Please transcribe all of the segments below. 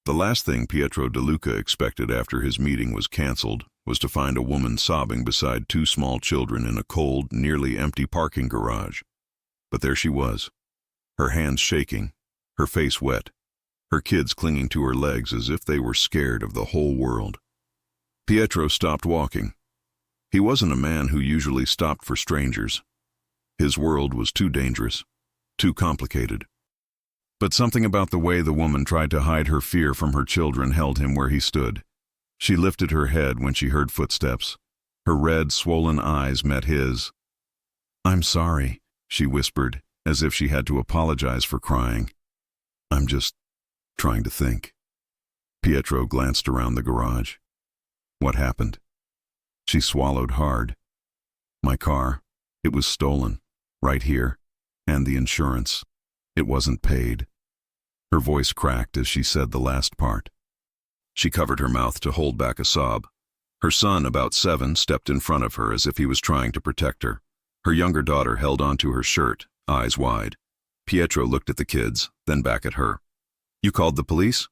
The last thing Pietro De Luca expected after his meeting was canceled was to find a woman sobbing beside two small children in a cold, nearly empty parking garage. But there she was, her hands shaking, her face wet, her kids clinging to her legs as if they were scared of the whole world. Pietro stopped walking. He wasn't a man who usually stopped for strangers. His world was too dangerous, too complicated. But something about the way the woman tried to hide her fear from her children held him where he stood. She lifted her head when she heard footsteps. Her red, swollen eyes met his. "I'm sorry," she whispered, as if she had to apologize for crying. "I'm just trying to think." Pietro glanced around the garage. "What happened?" She swallowed hard. "My car. It was stolen. Right here. And the insurance. It wasn't paid." Her voice cracked as she said the last part. She covered her mouth to hold back a sob. Her son, about 7, stepped in front of her as if he was trying to protect her. Her younger daughter held onto her shirt, eyes wide. Pietro looked at the kids, then back at her. "You called the police?"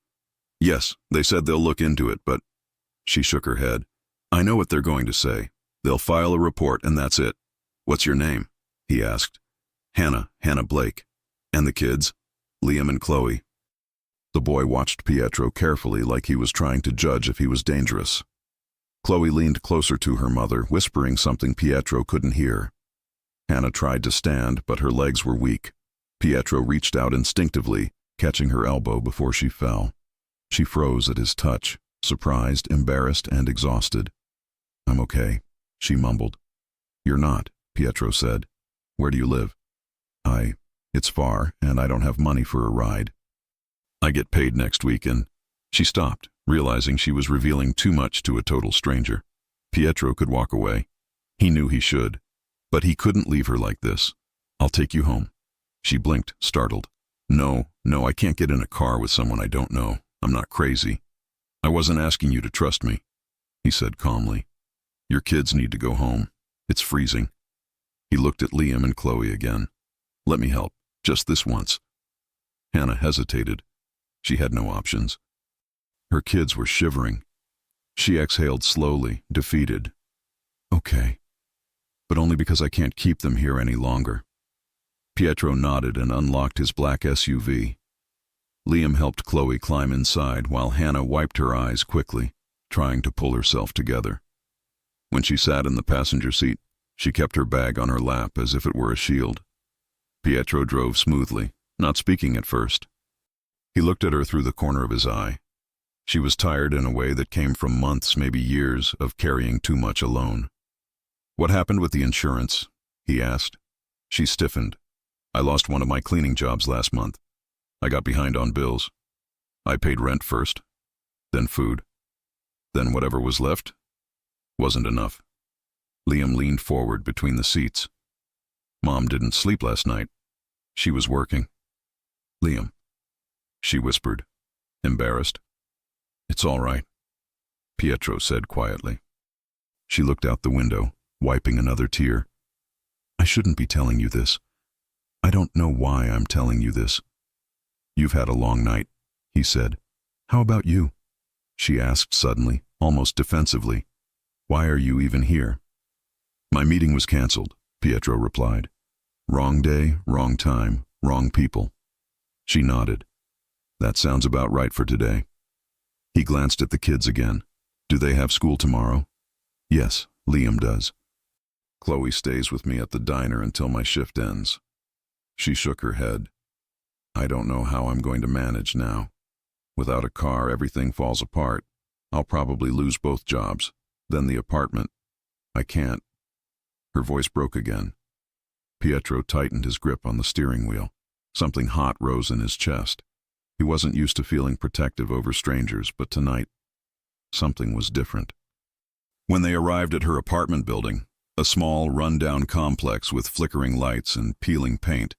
"Yes, they said they'll look into it, but—" She shook her head. "I know what they're going to say. They'll file a report and that's it." "What's your name?" he asked. Hannah Blake." "And the kids?" "Liam and Chloe." The boy watched Pietro carefully, like he was trying to judge if he was dangerous. Chloe leaned closer to her mother, whispering something Pietro couldn't hear. Hannah tried to stand, but her legs were weak. Pietro reached out instinctively, catching her elbow before she fell. She froze at his touch, surprised, embarrassed, and exhausted. "I'm okay," she mumbled. "You're not," Pietro said. "Where do you live?" It's far, and I don't have money for a ride. I get paid next week and—" She stopped, realizing she was revealing too much to a total stranger. Pietro could walk away. He knew he should. But he couldn't leave her like this. "I'll take you home." She blinked, startled. No, I can't get in a car with someone I don't know. I'm not crazy." "I wasn't asking you to trust me," he said calmly. "Your kids need to go home. It's freezing." He looked at Liam and Chloe again. "Let me help, just this once." Hannah hesitated. She had no options. Her kids were shivering. She exhaled slowly, defeated. "Okay, but only because I can't keep them here any longer." Pietro nodded and unlocked his black SUV. Liam helped Chloe climb inside while Hannah wiped her eyes quickly, trying to pull herself together. When she sat in the passenger seat, she kept her bag on her lap as if it were a shield. Pietro drove smoothly, not speaking at first. He looked at her through the corner of his eye. She was tired in a way that came from months, maybe years, of carrying too much alone. "What happened with the insurance?" he asked. She stiffened. "I lost one of my cleaning jobs last month. I got behind on bills. I paid rent first, then food. Then whatever was left wasn't enough." Liam leaned forward between the seats. "Mom didn't sleep last night. She was working." "Liam," she whispered, embarrassed. "It's all right," Pietro said quietly. She looked out the window, wiping another tear. "I shouldn't be telling you this. I don't know why I'm telling you this." "You've had a long night," he said. "How about you?" she asked suddenly, almost defensively. "Why are you even here?" "My meeting was canceled," Pietro replied. "Wrong day, wrong time, wrong people." She nodded. "That sounds about right for today." He glanced at the kids again. "Do they have school tomorrow?" "Yes, Liam does." "Chloe stays with me at the diner until my shift ends." She shook her head. "I don't know how I'm going to manage now. Without a car, everything falls apart. I'll probably lose both jobs. Then the apartment. I can't." Her voice broke again. Pietro tightened his grip on the steering wheel. Something hot rose in his chest. He wasn't used to feeling protective over strangers, but tonight, something was different. When they arrived at her apartment building, a small, run-down complex with flickering lights and peeling paint,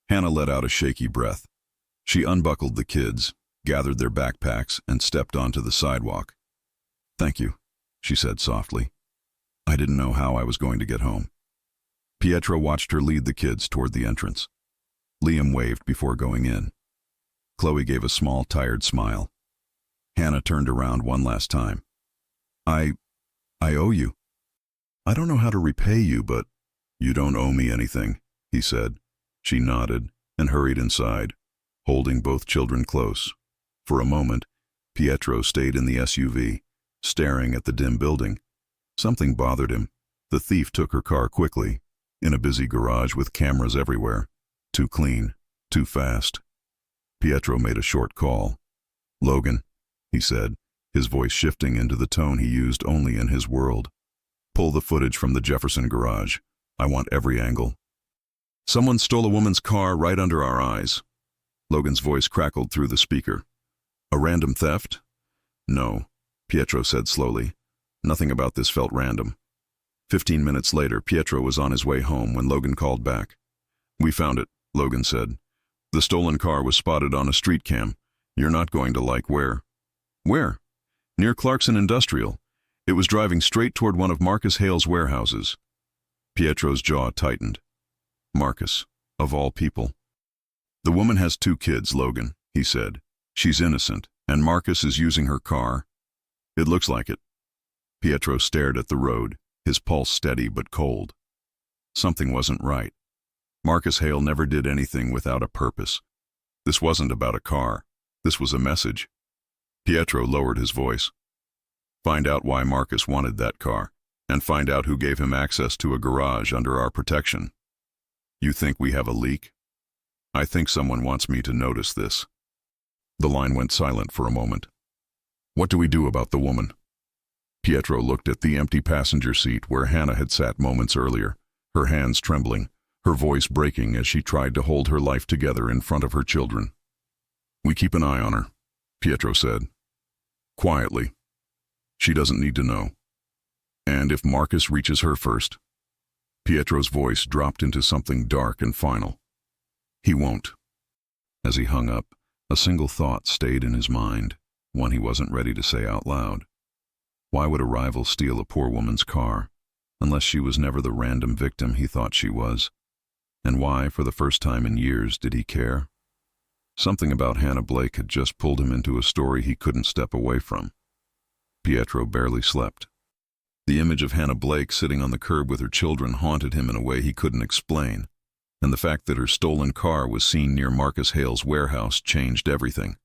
Hannah let out a shaky breath. She unbuckled the kids, gathered their backpacks, and stepped onto the sidewalk. "Thank you," she said softly. "I didn't know how I was going to get home." Pietro watched her lead the kids toward the entrance. Liam waved before going in. Chloe gave a small, tired smile. Hannah turned around one last time. I owe you. I don't know how to repay you, but you don't owe me anything, he said. She nodded and hurried inside, holding both children close. For a moment, Pietro stayed in the SUV, staring at the dim building. Something bothered him. The thief took her car quickly, in a busy garage with cameras everywhere. Too clean, too fast. Pietro made a short call. "Logan," he said, his voice shifting into the tone he used only in his world. "Pull the footage from the Jefferson garage. I want every angle." "Someone stole a woman's car right under our eyes." Logan's voice crackled through the speaker. "A random theft?" "No," Pietro said slowly. "Nothing about this felt random." 15 minutes later, Pietro was on his way home when Logan called back. "We found it," Logan said. "The stolen car was spotted on a street cam. You're not going to like where." "Where?" "Near Clarkson Industrial. It was driving straight toward one of Marcus Hale's warehouses." Pietro's jaw tightened. Marcus, of all people. "The woman has 2 kids, Logan," he said. "She's innocent, and Marcus is using her car." "It looks like it." Pietro stared at the road, his pulse steady but cold. Something wasn't right. Marcus Hale never did anything without a purpose. This wasn't about a car. This was a message. Pietro lowered his voice. "Find out why Marcus wanted that car, and find out who gave him access to a garage under our protection." "You think we have a leak?" "I think someone wants me to notice this." The line went silent for a moment. "What do we do about the woman?" Pietro looked at the empty passenger seat where Hannah had sat moments earlier, her hands trembling, her voice breaking as she tried to hold her life together in front of her children. "We keep an eye on her," Pietro said. "Quietly. She doesn't need to know. And if Marcus reaches her first..." Pietro's voice dropped into something dark and final. "He won't." As he hung up, a single thought stayed in his mind, one he wasn't ready to say out loud. Why would a rival steal a poor woman's car, unless she was never the random victim he thought she was? And why, for the first time in years, did he care? Something about Hannah Blake had just pulled him into a story he couldn't step away from. Pietro barely slept. The image of Hannah Blake sitting on the curb with her children haunted him in a way he couldn't explain, and the fact that her stolen car was seen near Marcus Hale's warehouse changed everything.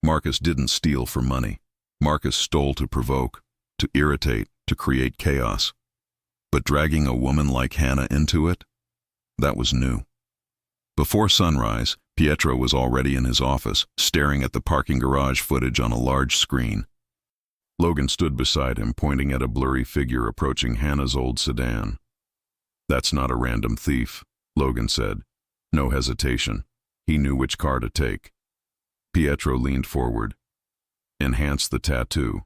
Marcus didn't steal for money. Marcus stole to provoke, to irritate, to create chaos. But dragging a woman like Hannah into it? That was new. Before sunrise, Pietro was already in his office, staring at the parking garage footage on a large screen. Logan stood beside him, pointing at a blurry figure approaching Hannah's old sedan. "That's not a random thief," Logan said. No hesitation. He knew which car to take. Pietro leaned forward. "Enhance the tattoo."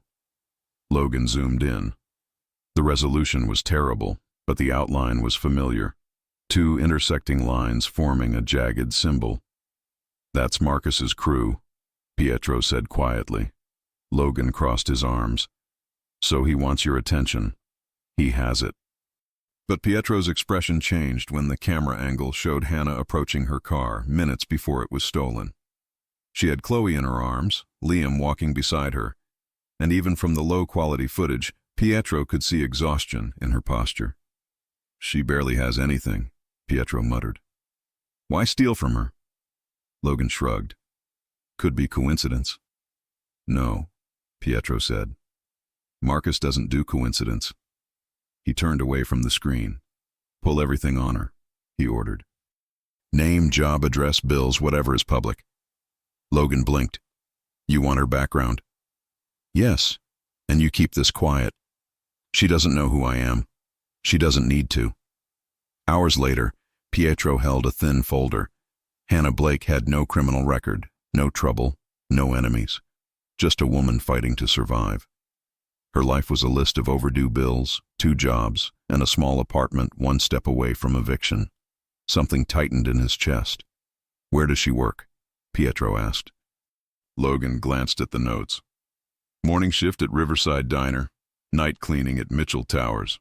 Logan zoomed in. The resolution was terrible, but the outline was familiar. 2 intersecting lines forming a jagged symbol. "That's Marcus's crew," Pietro said quietly. Logan crossed his arms. "So he wants your attention. He has it." But Pietro's expression changed when the camera angle showed Hannah approaching her car minutes before it was stolen. She had Chloe in her arms, Liam walking beside her, and even from the low-quality footage, Pietro could see exhaustion in her posture. "She barely has anything," Pietro muttered. "Why steal from her?" Logan shrugged. "Could be coincidence." "No," Pietro said. "Marcus doesn't do coincidence." He turned away from the screen. "Pull everything on her," he ordered. "Name, job, address, bills, whatever is public." Logan blinked. "You want her background?" "Yes, and you keep this quiet. She doesn't know who I am. She doesn't need to." Hours later, Pietro held a thin folder. Hannah Blake had no criminal record, no trouble, no enemies. Just a woman fighting to survive. Her life was a list of overdue bills, 2 jobs, and a small apartment 1 step away from eviction. Something tightened in his chest. "Where does she work?" Pietro asked. Logan glanced at the notes. "Morning shift at Riverside Diner. Night cleaning at Mitchell Towers."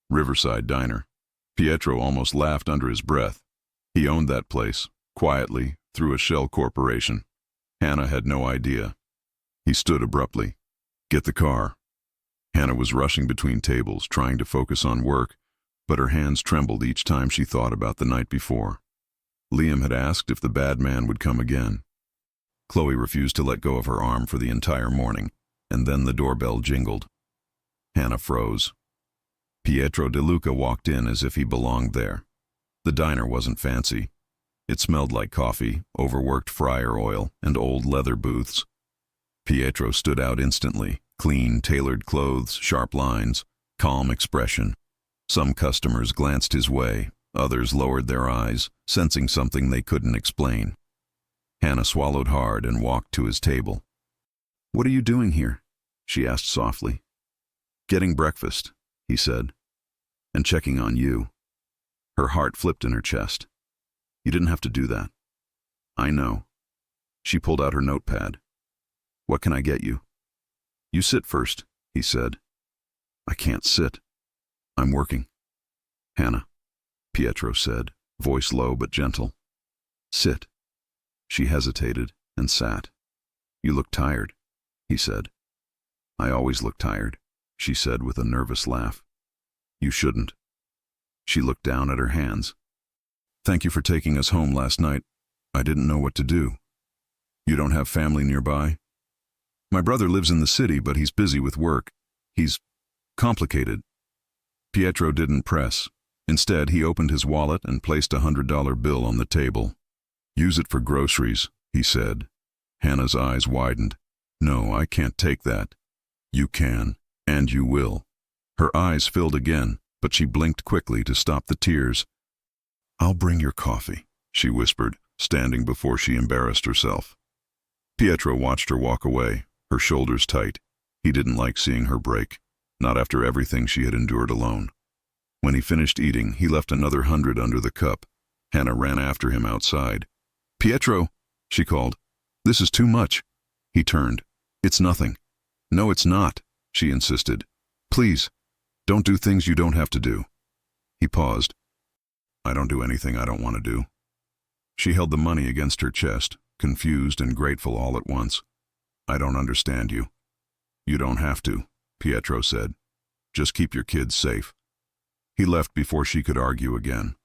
Riverside Diner. Pietro almost laughed under his breath. He owned that place, quietly, through a shell corporation. Hannah had no idea. He stood abruptly. Get the car. Hannah was rushing between tables, trying to focus on work, but her hands trembled each time she thought about the night before. Liam had asked if the bad man would come again. Chloe refused to let go of her arm for the entire morning, and then the doorbell jingled. Hannah froze. Pietro De Luca walked in as if he belonged there. The diner wasn't fancy. It smelled like coffee, overworked fryer oil, and old leather booths. Pietro stood out instantly, clean, tailored clothes, sharp lines, calm expression. Some customers glanced his way, others lowered their eyes, sensing something they couldn't explain. Hannah swallowed hard and walked to his table. "What are you doing here?" she asked softly. "Getting breakfast," he said, "and checking on you." Her heart flipped in her chest. "You didn't have to do that." "I know." She pulled out her notepad. "What can I get you?" "You sit first," he said. "I can't sit. I'm working." "Hannah," Pietro said, voice low but gentle. "Sit." She hesitated and sat. "You look tired," he said. "I always look tired," she said with a nervous laugh. "You shouldn't." She looked down at her hands. "Thank you for taking us home last night. I didn't know what to do." "You don't have family nearby?" "My brother lives in the city, but he's busy with work. He's complicated." Pietro didn't press. Instead, he opened his wallet and placed a $100 bill on the table. "Use it for groceries," he said. Hannah's eyes widened. "No, I can't take that." "You can, and you will." Her eyes filled again, but she blinked quickly to stop the tears. "I'll bring your coffee," she whispered, standing before she embarrassed herself. Pietro watched her walk away, her shoulders tight. He didn't like seeing her break, not after everything she had endured alone. When he finished eating, he left another 100 under the cup. Hannah ran after him outside. "Pietro," she called. "This is too much." He turned. "It's nothing." "No, it's not," she insisted. "Please, don't do things you don't have to do." He paused. "I don't do anything I don't want to do." She held the money against her chest, confused and grateful all at once. "I don't understand you." "You don't have to," Pietro said. "Just keep your kids safe." He left before she could argue again.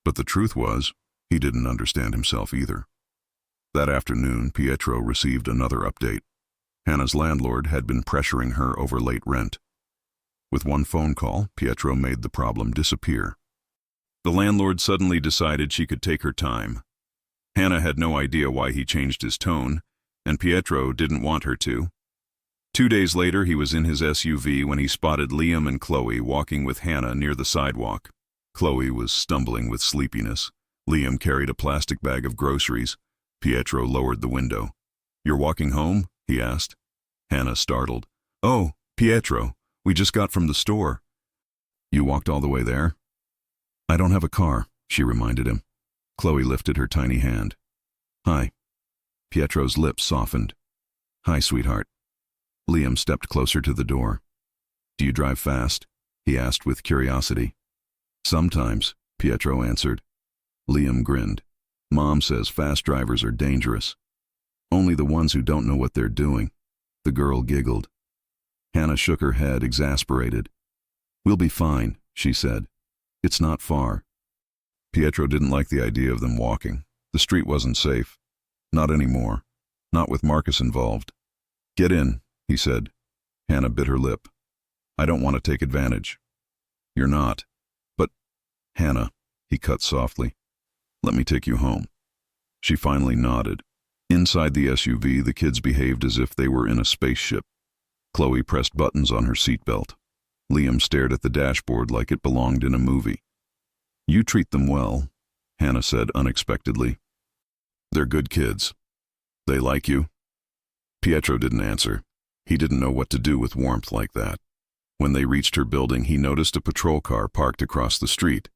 But the truth was, he didn't understand himself either. That afternoon, Pietro received another update. Hannah's landlord had been pressuring her over late rent. With one phone call, Pietro made the problem disappear. The landlord suddenly decided she could take her time. Hannah had no idea why he changed his tone, and Pietro didn't want her to. 2 days later, he was in his SUV when he spotted Liam and Chloe walking with Hannah near the sidewalk. Chloe was stumbling with sleepiness. Liam carried a plastic bag of groceries. Pietro lowered the window. "You're walking home?" he asked. Hannah startled. "Oh, Pietro, we just got from the store." "You walked all the way there?" "I don't have a car," she reminded him. Chloe lifted her tiny hand. "Hi." Pietro's lips softened. "Hi, sweetheart." Liam stepped closer to the door. "Do you drive fast?" he asked with curiosity. "Sometimes," Pietro answered. Liam grinned. "Mom says fast drivers are dangerous. Only the ones who don't know what they're doing." The girl giggled. Hannah shook her head, exasperated. "We'll be fine," she said. "It's not far." Pietro didn't like the idea of them walking. The street wasn't safe. Not anymore. Not with Marcus involved. "Get in," he said. Hannah bit her lip. "I don't want to take advantage." "You're not." "But, Hannah," he cut softly. "Let me take you home." She finally nodded. Inside the SUV, the kids behaved as if they were in a spaceship. Chloe pressed buttons on her seatbelt. Liam stared at the dashboard like it belonged in a movie. "You treat them well," Hannah said unexpectedly. "They're good kids. They like you?" Pietro didn't answer. He didn't know what to do with warmth like that. When they reached her building, he noticed a patrol car parked across the street.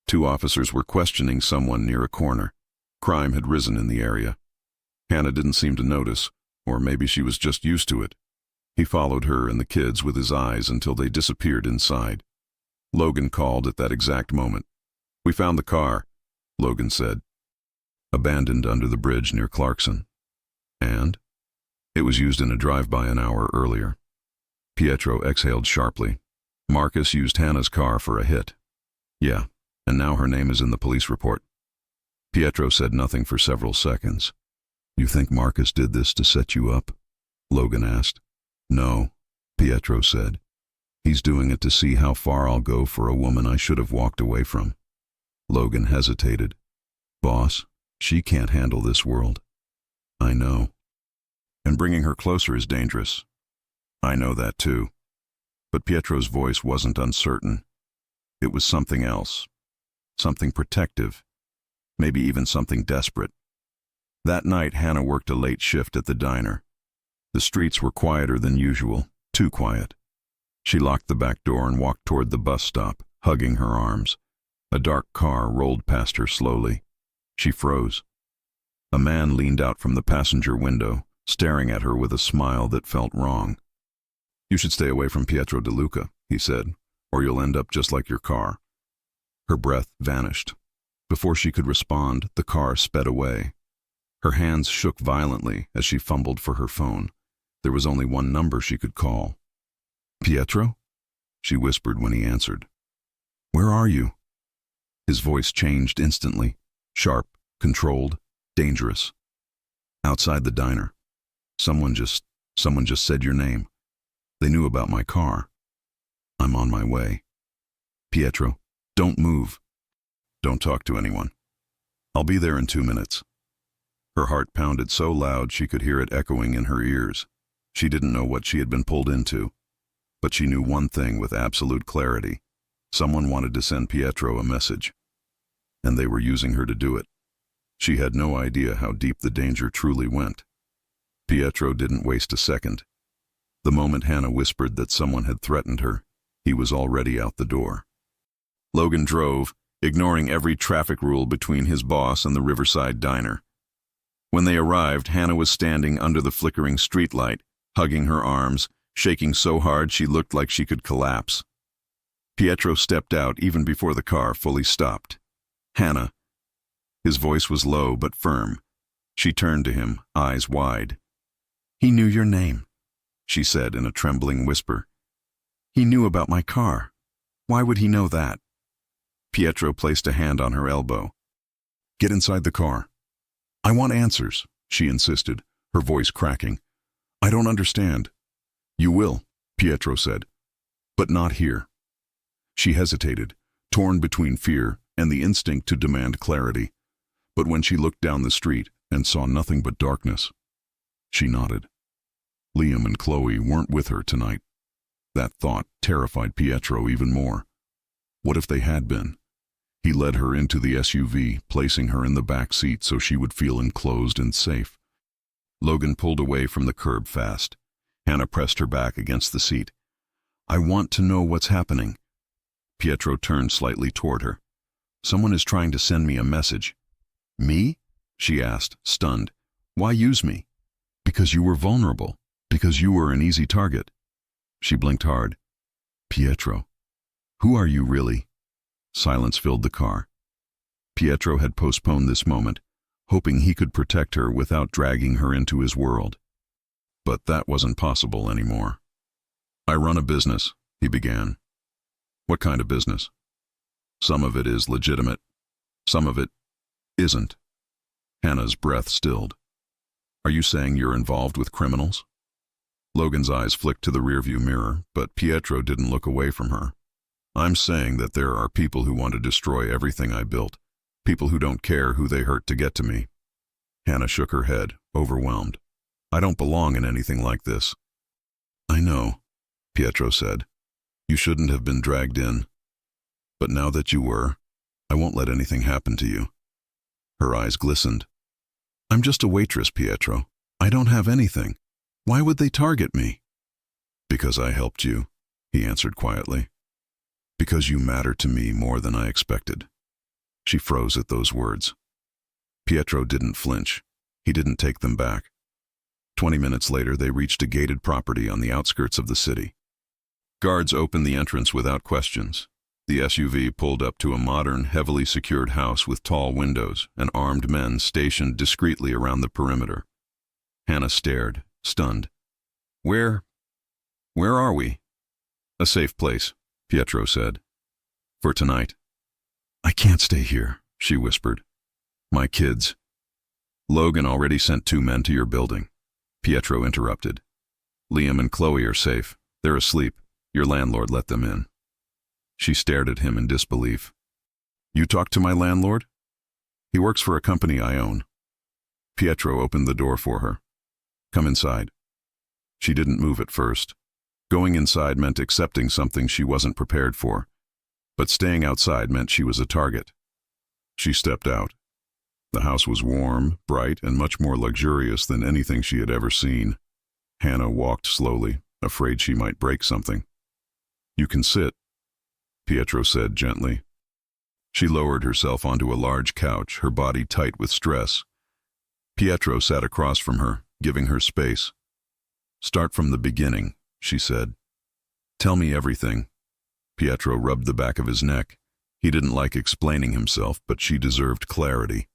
2 officers were questioning someone near a corner. Crime had risen in the area. Hannah didn't seem to notice, or maybe she was just used to it. He followed her and the kids with his eyes until they disappeared inside. Logan called at that exact moment. "We found the car," Logan said. "Abandoned under the bridge near Clarkson." "And?" It was used in a drive-by an hour earlier. Pietro exhaled sharply. Marcus used Hannah's car for a hit. Yeah, and now her name is in the police report. Pietro said nothing for several seconds. You think Marcus did this to set you up? Logan asked. No, Pietro said. He's doing it to see how far I'll go for a woman I should have walked away from. Logan hesitated. Boss, she can't handle this world. I know. And bringing her closer is dangerous. I know that too. But Pietro's voice wasn't uncertain. It was something else. Something protective. Maybe even something desperate. That night, Hannah worked a late shift at the diner. The streets were quieter than usual, too quiet. She locked the back door and walked toward the bus stop, hugging her arms. A dark car rolled past her slowly. She froze. A man leaned out from the passenger window, staring at her with a smile that felt wrong. You should stay away from Pietro De Luca, he said, or you'll end up just like your car. Her breath vanished. Before she could respond, the car sped away. Her hands shook violently as she fumbled for her phone. There was only one number she could call. Pietro? She whispered when he answered. Where are you? His voice changed instantly, sharp, controlled, dangerous. Outside the diner. Someone just said your name. They knew about my car. I'm on my way. Pietro, don't move. Don't talk to anyone. I'll be there in 2 minutes. Her heart pounded so loud she could hear it echoing in her ears. She didn't know what she had been pulled into. But she knew one thing with absolute clarity. Someone wanted to send Pietro a message. And they were using her to do it. She had no idea how deep the danger truly went. Pietro didn't waste a second. The moment Hannah whispered that someone had threatened her, he was already out the door. Logan drove, ignoring every traffic rule between his boss and the Riverside diner. When they arrived, Hannah was standing under the flickering streetlight, hugging her arms, shaking so hard she looked like she could collapse. Pietro stepped out even before the car fully stopped. Hannah. His voice was low but firm. She turned to him, eyes wide. He knew your name, she said in a trembling whisper. He knew about my car. Why would he know that? Pietro placed a hand on her elbow. Get inside the car. I want answers, she insisted, her voice cracking. I don't understand. You will, Pietro said. But not here. She hesitated, torn between fear and the instinct to demand clarity. But when she looked down the street and saw nothing but darkness, she nodded. Liam and Chloe weren't with her tonight. That thought terrified Pietro even more. What if they had been? He led her into the SUV, placing her in the back seat so she would feel enclosed and safe. Logan pulled away from the curb fast. Hannah pressed her back against the seat. I want to know what's happening. Pietro turned slightly toward her. Someone is trying to send me a message. Me? She asked, stunned. Why use me? Because you were vulnerable. Because you were an easy target. She blinked hard. Pietro. Who are you really? Silence filled the car. Pietro had postponed this moment, hoping he could protect her without dragging her into his world. But that wasn't possible anymore. I run a business, he began. What kind of business? Some of it is legitimate. Some of it isn't. Hannah's breath stilled. Are you saying you're involved with criminals? Logan's eyes flicked to the rearview mirror, but Pietro didn't look away from her. I'm saying that there are people who want to destroy everything I built, people who don't care who they hurt to get to me. Hannah shook her head, overwhelmed. I don't belong in anything like this. I know, Pietro said. You shouldn't have been dragged in. But now that you were, I won't let anything happen to you. Her eyes glistened. I'm just a waitress, Pietro. I don't have anything. Why would they target me? Because I helped you, he answered quietly. Because you matter to me more than I expected. She froze at those words. Pietro didn't flinch. He didn't take them back. 20 minutes later, they reached a gated property on the outskirts of the city. Guards opened the entrance without questions. The SUV pulled up to a modern, heavily secured house with tall windows and armed men stationed discreetly around the perimeter. Hannah stared, stunned. Where are we? A safe place, Pietro said. For tonight. I can't stay here, she whispered. My kids. Logan already sent 2 men to your building. Pietro interrupted. Liam and Chloe are safe. They're asleep. Your landlord let them in. She stared at him in disbelief. You talked to my landlord? He works for a company I own. Pietro opened the door for her. Come inside. She didn't move at first. Going inside meant accepting something she wasn't prepared for. But staying outside meant she was a target. She stepped out. The house was warm, bright, and much more luxurious than anything she had ever seen. Hannah walked slowly, afraid she might break something. You can sit, Pietro said gently. She lowered herself onto a large couch, her body tight with stress. Pietro sat across from her, giving her space. Start from the beginning, she said. Tell me everything. Pietro rubbed the back of his neck. He didn't like explaining himself, but she deserved clarity.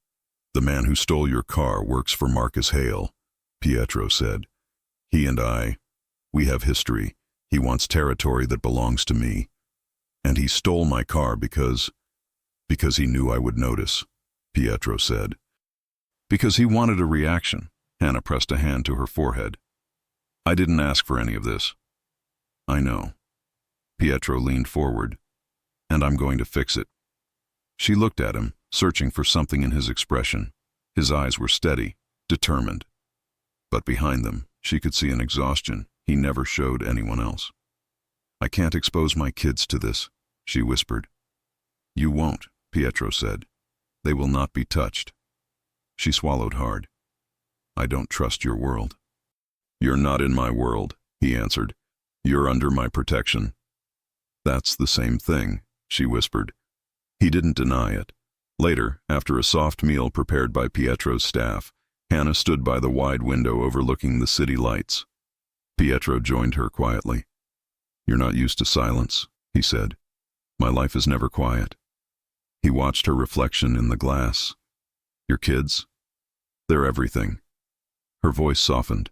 The man who stole your car works for Marcus Hale, Pietro said. He and we have history. He wants territory that belongs to me. And he stole my car because he knew I would notice, Pietro said. Because he wanted a reaction. Hannah pressed a hand to her forehead. I didn't ask for any of this. I know. Pietro leaned forward. And I'm going to fix it. She looked at him, searching for something in his expression. His eyes were steady, determined. But behind them, she could see an exhaustion he never showed anyone else. I can't expose my kids to this, she whispered. You won't, Pietro said. They will not be touched. She swallowed hard. I don't trust your world. You're not in my world, he answered. You're under my protection. That's the same thing, she whispered. He didn't deny it. Later, after a soft meal prepared by Pietro's staff, Hannah stood by the wide window overlooking the city lights. Pietro joined her quietly. You're not used to silence, he said. My life is never quiet. He watched her reflection in the glass. Your kids? They're everything. Her voice softened.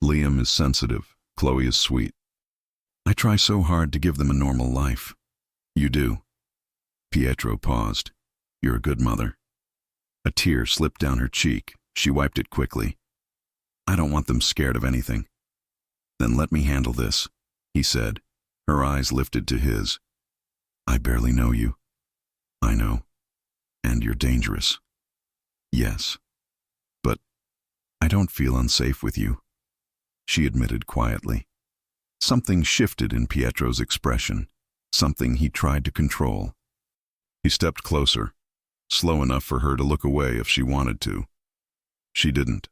Liam is sensitive. Chloe is sweet. I try so hard to give them a normal life. You do. Pietro paused. You're a good mother. A tear slipped down her cheek. She wiped it quickly. I don't want them scared of anything. Then let me handle this, he said. Her eyes lifted to his. I barely know you. I know. And you're dangerous. Yes. But I don't feel unsafe with you, she admitted quietly. Something shifted in Pietro's expression, something he tried to control. He stepped closer, slow enough for her to look away if she wanted to. She didn't.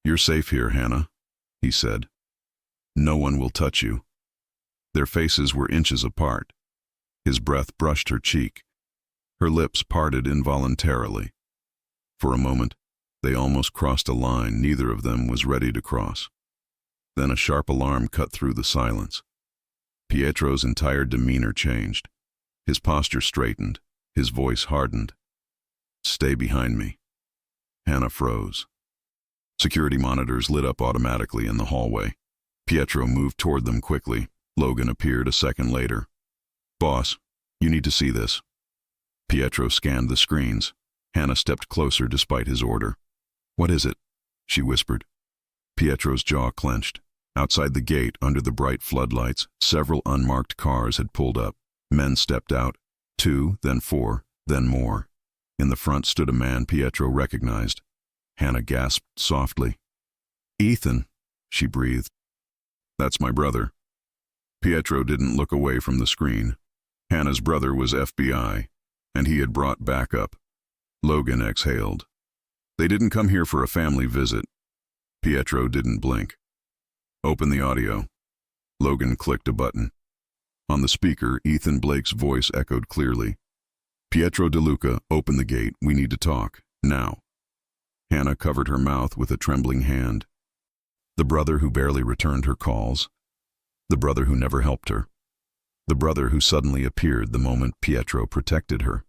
You're safe here, Hannah, he said. No one will touch you. Their faces were inches apart. His breath brushed her cheek. Her lips parted involuntarily. For a moment, they almost crossed a line neither of them was ready to cross. Then a sharp alarm cut through the silence. Pietro's entire demeanor changed. His posture straightened, his voice hardened. Stay behind me. Hannah froze. Security monitors lit up automatically in the hallway. Pietro moved toward them quickly. Logan appeared a second later. Boss, you need to see this. Pietro scanned the screens. Hannah stepped closer despite his order. What is it? She whispered. Pietro's jaw clenched. Outside the gate, under the bright floodlights, several unmarked cars had pulled up. Men stepped out. 2, then 4, then more. In the front stood a man Pietro recognized. Hannah gasped softly. Ethan, she breathed. That's my brother. Pietro didn't look away from the screen. Hannah's brother was FBI, and he had brought backup. Logan exhaled. They didn't come here for a family visit. Pietro didn't blink. Open the audio. Logan clicked a button. On the speaker, Ethan Blake's voice echoed clearly. Pietro DeLuca, open the gate. We need to talk. Now. Hannah covered her mouth with a trembling hand. The brother who barely returned her calls. The brother who never helped her. The brother who suddenly appeared the moment Pietro protected her.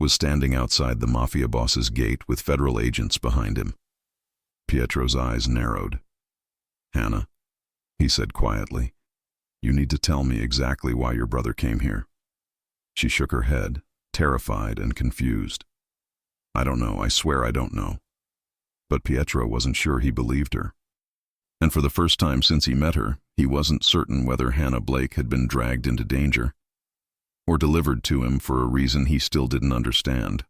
Was standing outside the Mafia boss's gate with federal agents behind him. Pietro's eyes narrowed. "Hannah," he said quietly, "you need to tell me exactly why your brother came here." She shook her head, terrified and confused. "I don't know, I swear I don't know." But Pietro wasn't sure he believed her. And for the first time since he met her, he wasn't certain whether Hannah Blake had been dragged into danger or delivered to him for a reason he still didn't understand.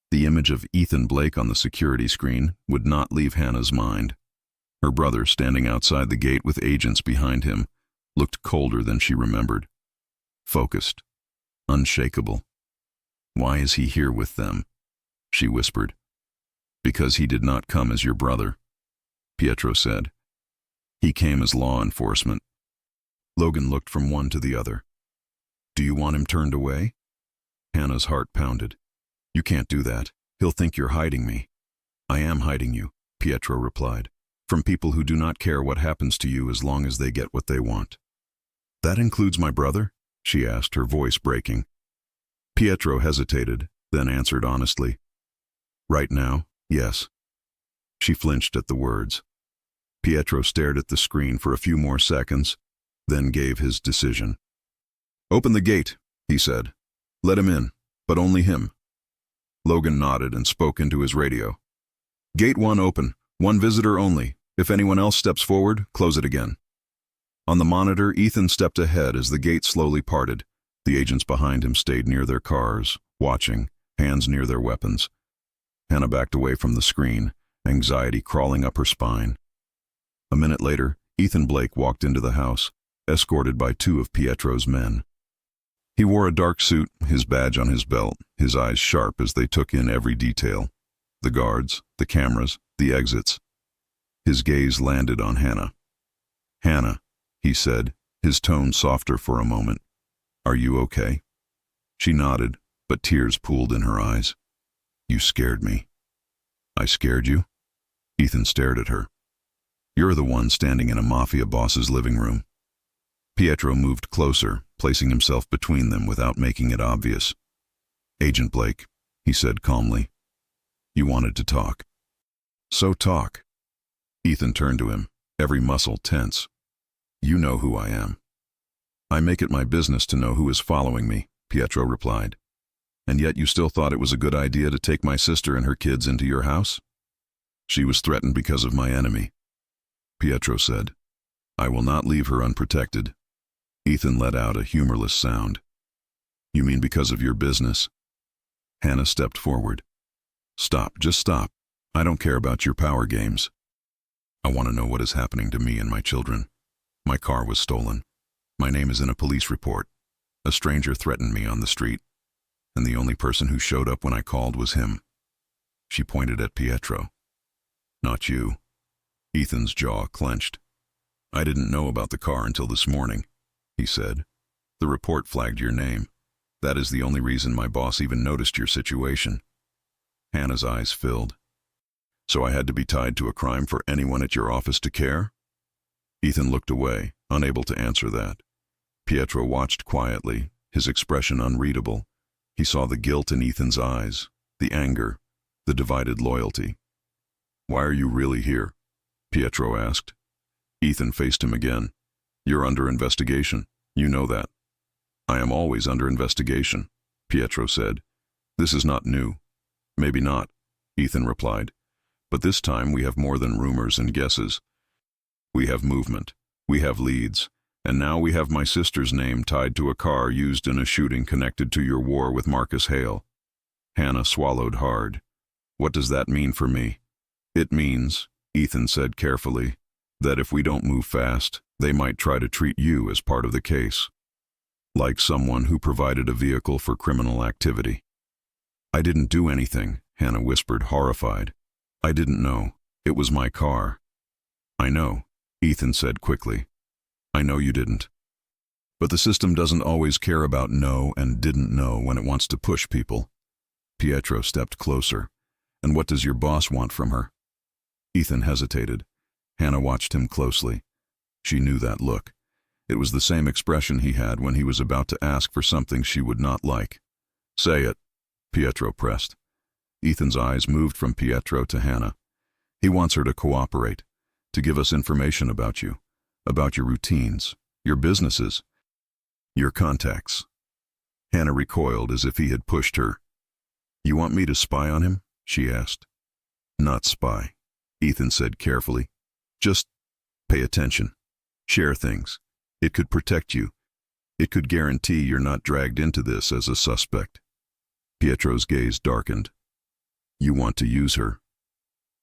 The image of Ethan Blake on the security screen would not leave Hannah's mind. Her brother, standing outside the gate with agents behind him, looked colder than she remembered. Focused, unshakable. "Why is he here with them?" she whispered. "Because he did not come as your brother," Pietro said. "He came as law enforcement." Logan looked from one to the other. "Do you want him turned away?" Hannah's heart pounded. "You can't do that. He'll think you're hiding me." "I am hiding you," Pietro replied, "from people who do not care what happens to you as long as they get what they want." "That includes my brother?" she asked, her voice breaking. Pietro hesitated, then answered honestly. "Right now, yes." She flinched at the words. Pietro stared at the screen for a few more seconds, then gave his decision. "Open the gate," he said. "Let him in, but only him." Logan nodded and spoke into his radio. "Gate 1 open, 1 visitor only. If anyone else steps forward, close it again." On the monitor, Ethan stepped ahead as the gate slowly parted. The agents behind him stayed near their cars, watching, hands near their weapons. Hannah backed away from the screen, anxiety crawling up her spine. A minute later, Ethan Blake walked into the house, escorted by 2 of Pietro's men. He wore a dark suit, his badge on his belt, his eyes sharp as they took in every detail. The guards, the cameras, the exits. His gaze landed on Hannah. "Hannah," he said, his tone softer for a moment. "Are you okay?" She nodded, but tears pooled in her eyes. "You scared me." "I scared you?" Ethan stared at her. "You're the one standing in a Mafia boss's living room." Pietro moved closer, placing himself between them without making it obvious. "Agent Blake," he said calmly. "You wanted to talk. So talk." Ethan turned to him, every muscle tense. "You know who I am." "I make it my business to know who is following me," Pietro replied. "And yet you still thought it was a good idea to take my sister and her kids into your house?" "She was threatened because of my enemy," Pietro said. "I will not leave her unprotected." Ethan let out a humorless sound. "You mean because of your business?" Hannah stepped forward. "Stop, just stop. I don't care about your power games. I want to know what is happening to me and my children. My car was stolen. My name is in a police report. A stranger threatened me on the street, and the only person who showed up when I called was him." She pointed at Pietro. "Not you." Ethan's jaw clenched. "I didn't know about the car until this morning," he said. "The report flagged your name. That is the only reason my boss even noticed your situation." Hannah's eyes filled. "So I had to be tied to a crime for anyone at your office to care?" Ethan looked away, unable to answer that. Pietro watched quietly, his expression unreadable. He saw the guilt in Ethan's eyes, the anger, the divided loyalty. "Why are you really here?" Pietro asked. Ethan faced him again. "You're under investigation. You know that." "I am always under investigation," Pietro said. "This is not new." "Maybe not," Ethan replied. "But this time we have more than rumors and guesses. We have movement. We have leads. And now we have my sister's name tied to a car used in a shooting connected to your war with Marcus Hale." Hannah swallowed hard. "What does that mean for me?" "It means," Ethan said carefully, "that if we don't move fast, they might try to treat you as part of the case. Like someone who provided a vehicle for criminal activity." "I didn't do anything," Hannah whispered, horrified. "I didn't know. It was my car." "I know," Ethan said quickly. "I know you didn't. But the system doesn't always care about know and didn't know when it wants to push people." Pietro stepped closer. "And what does your boss want from her?" Ethan hesitated. Hannah watched him closely. She knew that look. It was the same expression he had when he was about to ask for something she would not like. "Say it," Pietro pressed. Ethan's eyes moved from Pietro to Hannah. "He wants her to cooperate. to give us information about you, about your routines, your businesses, your contacts. Hannah recoiled as if he had pushed her. You want me to spy on him? She asked. Not spy, Ethan said carefully. Just pay attention. Share things. It could protect you. It could guarantee you're not dragged into this as a suspect. Pietro's gaze darkened. You want to use her?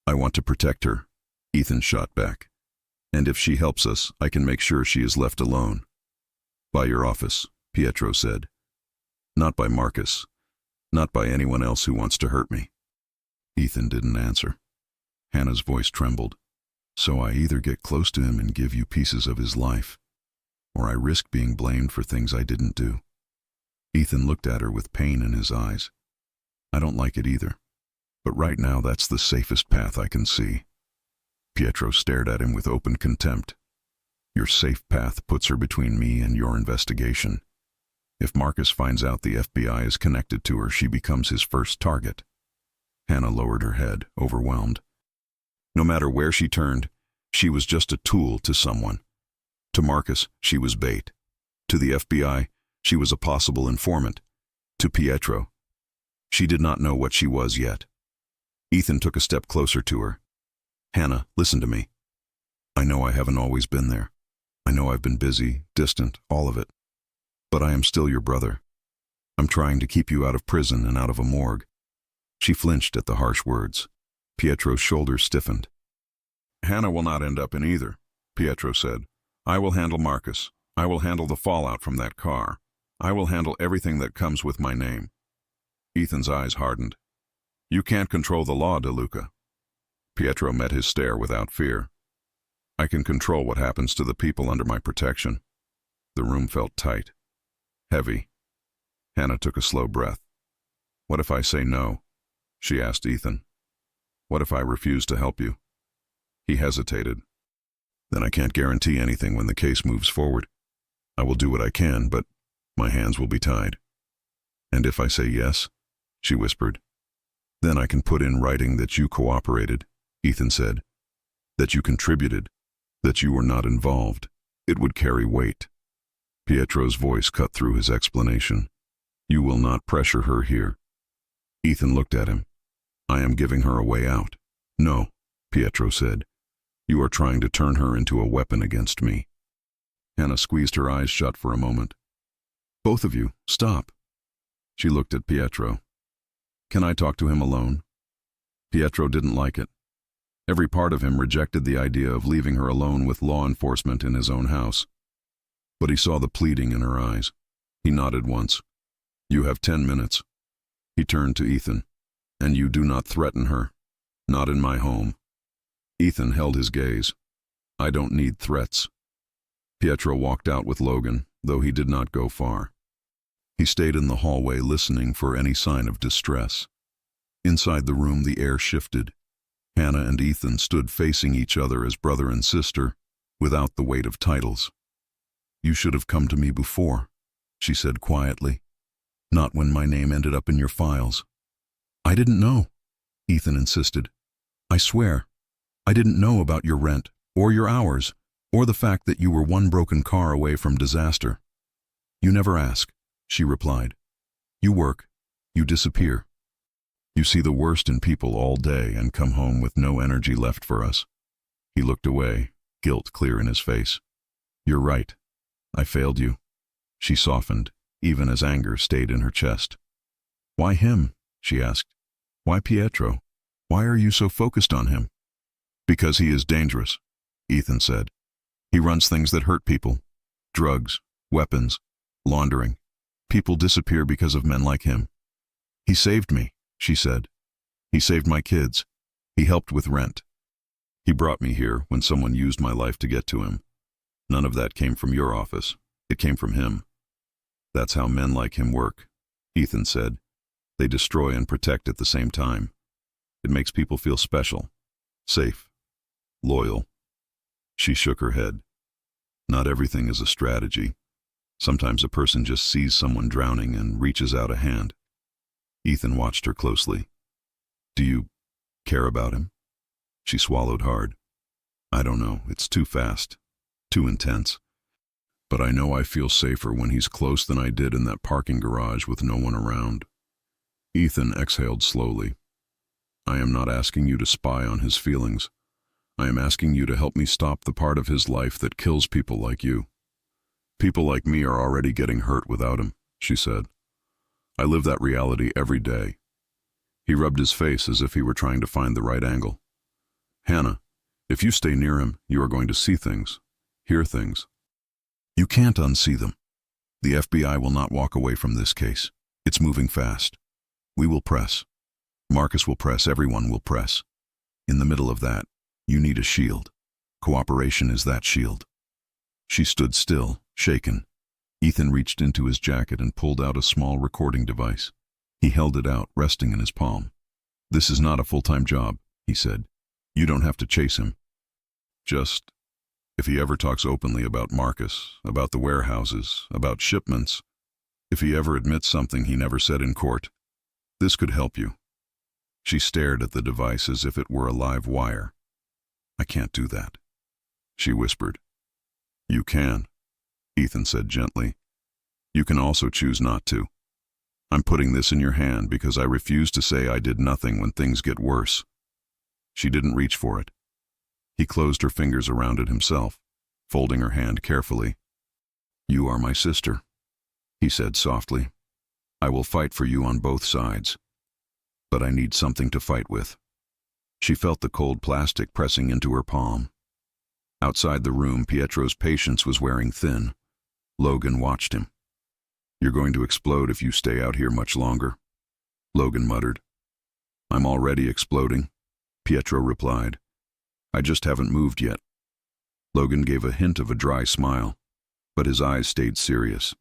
I want to protect her, Ethan shot back. And if she helps us, I can make sure she is left alone. By your office, Pietro said. Not by Marcus. Not by anyone else who wants to hurt me. Ethan didn't answer. Hannah's voice trembled. So I either get close to him and give you pieces of his life, or I risk being blamed for things I didn't do. Ethan looked at her with pain in his eyes. I don't like it either, but right now that's the safest path I can see. Pietro stared at him with open contempt. Your safe path puts her between me and your investigation. If Marcus finds out the FBI is connected to her, she becomes his first target. Hannah lowered her head, overwhelmed. No matter where she turned, she was just a tool to someone. To Marcus, she was bait. To the FBI, she was a possible informant. To Pietro, she did not know what she was yet. Ethan took a step closer to her. Hannah, listen to me. I know I haven't always been there. I know I've been busy, distant, all of it. But I am still your brother. I'm trying to keep you out of prison and out of a morgue. She flinched at the harsh words. Pietro's shoulders stiffened. Hannah will not end up in either, Pietro said. I will handle Marcus. I will handle the fallout from that car. I will handle everything that comes with my name. Ethan's eyes hardened. You can't control the law, DeLuca. Pietro met his stare without fear. I can control what happens to the people under my protection. The room felt tight, heavy. Hannah took a slow breath. What if I say no? She asked Ethan. What if I refuse to help you? He hesitated. Then I can't guarantee anything when the case moves forward. I will do what I can, but my hands will be tied. And if I say yes, she whispered, then I can put in writing that you cooperated, Ethan said, that you contributed, that you were not involved. It would carry weight. Pietro's voice cut through his explanation. You will not pressure her here. Ethan looked at him. I am giving her a way out. No, Pietro said. You are trying to turn her into a weapon against me. Hannah squeezed her eyes shut for a moment. Both of you, stop. She looked at Pietro. Can I talk to him alone? Pietro didn't like it. Every part of him rejected the idea of leaving her alone with law enforcement in his own house. But he saw the pleading in her eyes. He nodded once. You have 10 minutes. He turned to Ethan. And you do not threaten her. Not in my home. Ethan held his gaze. I don't need threats. Pietro walked out with Logan, though he did not go far. He stayed in the hallway listening for any sign of distress. Inside the room the air shifted. Hannah and Ethan stood facing each other as brother and sister, without the weight of titles. You should have come to me before, she said quietly. Not when my name ended up in your files. I didn't know, Ethan insisted. I swear, I didn't know about your rent, or your hours, or the fact that you were one broken car away from disaster. You never ask, she replied. You work, you disappear. You see the worst in people all day and come home with no energy left for us. He looked away, guilt clear in his face. You're right. I failed you. She softened, even as anger stayed in her chest. Why him? She asked. Why Pietro? Why are you so focused on him? Because he is dangerous, Ethan said. He runs things that hurt people. Drugs, weapons, laundering. People disappear because of men like him. He saved me, she said. He saved my kids. He helped with rent. He brought me here when someone used my life to get to him. None of that came from your office. It came from him. That's how men like him work, Ethan said. They destroy and protect at the same time. It makes people feel special, safe, loyal. She shook her head. Not everything is a strategy. Sometimes a person just sees someone drowning and reaches out a hand. Ethan watched her closely. Do you care about him? She swallowed hard. I don't know, it's too fast, too intense. But I know I feel safer when he's close than I did in that parking garage with no one around. Ethan exhaled slowly. I am not asking you to spy on his feelings. I am asking you to help me stop the part of his life that kills people like you. People like me are already getting hurt without him, she said. I live that reality every day. He rubbed his face as if he were trying to find the right angle. Hannah, if you stay near him, you are going to see things, hear things. You can't unsee them. The FBI will not walk away from this case. It's moving fast. We will press. Marcus will press, everyone will press. In the middle of that, you need a shield. Cooperation is that shield. She stood still, shaken. Ethan reached into his jacket and pulled out a small recording device. He held it out, resting in his palm. This is not a full-time job, he said. You don't have to chase him. Just, if he ever talks openly about Marcus, about the warehouses, about shipments, if he ever admits something he never said in court, this could help you. She stared at the device as if it were a live wire. I can't do that, she whispered. You can, Ethan said gently. You can also choose not to. I'm putting this in your hand because I refuse to say I did nothing when things get worse. She didn't reach for it. He closed her fingers around it himself, folding her hand carefully. You are my sister, he said softly. I will fight for you on both sides. But I need something to fight with. She felt the cold plastic pressing into her palm. Outside the room, Pietro's patience was wearing thin. Logan watched him. You're going to explode if you stay out here much longer, Logan muttered. I'm already exploding, Pietro replied. I just haven't moved yet. Logan gave a hint of a dry smile, but his eyes stayed serious.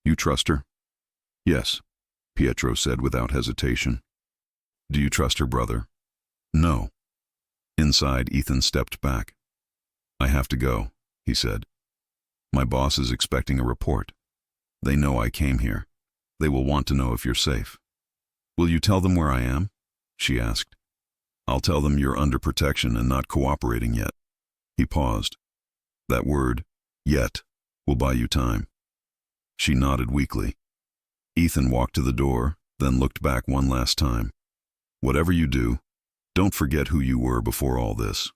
You trust her? Yes, Pietro said without hesitation. Do you trust her brother? No. Inside, Ethan stepped back. I have to go, he said. My boss is expecting a report. They know I came here. They will want to know if you're safe. Will you tell them where I am? She asked. I'll tell them you're under protection and not cooperating yet. He paused. That word, yet, will buy you time. She nodded weakly. Ethan walked to the door, then looked back one last time. Whatever you do, don't forget who you were before all this.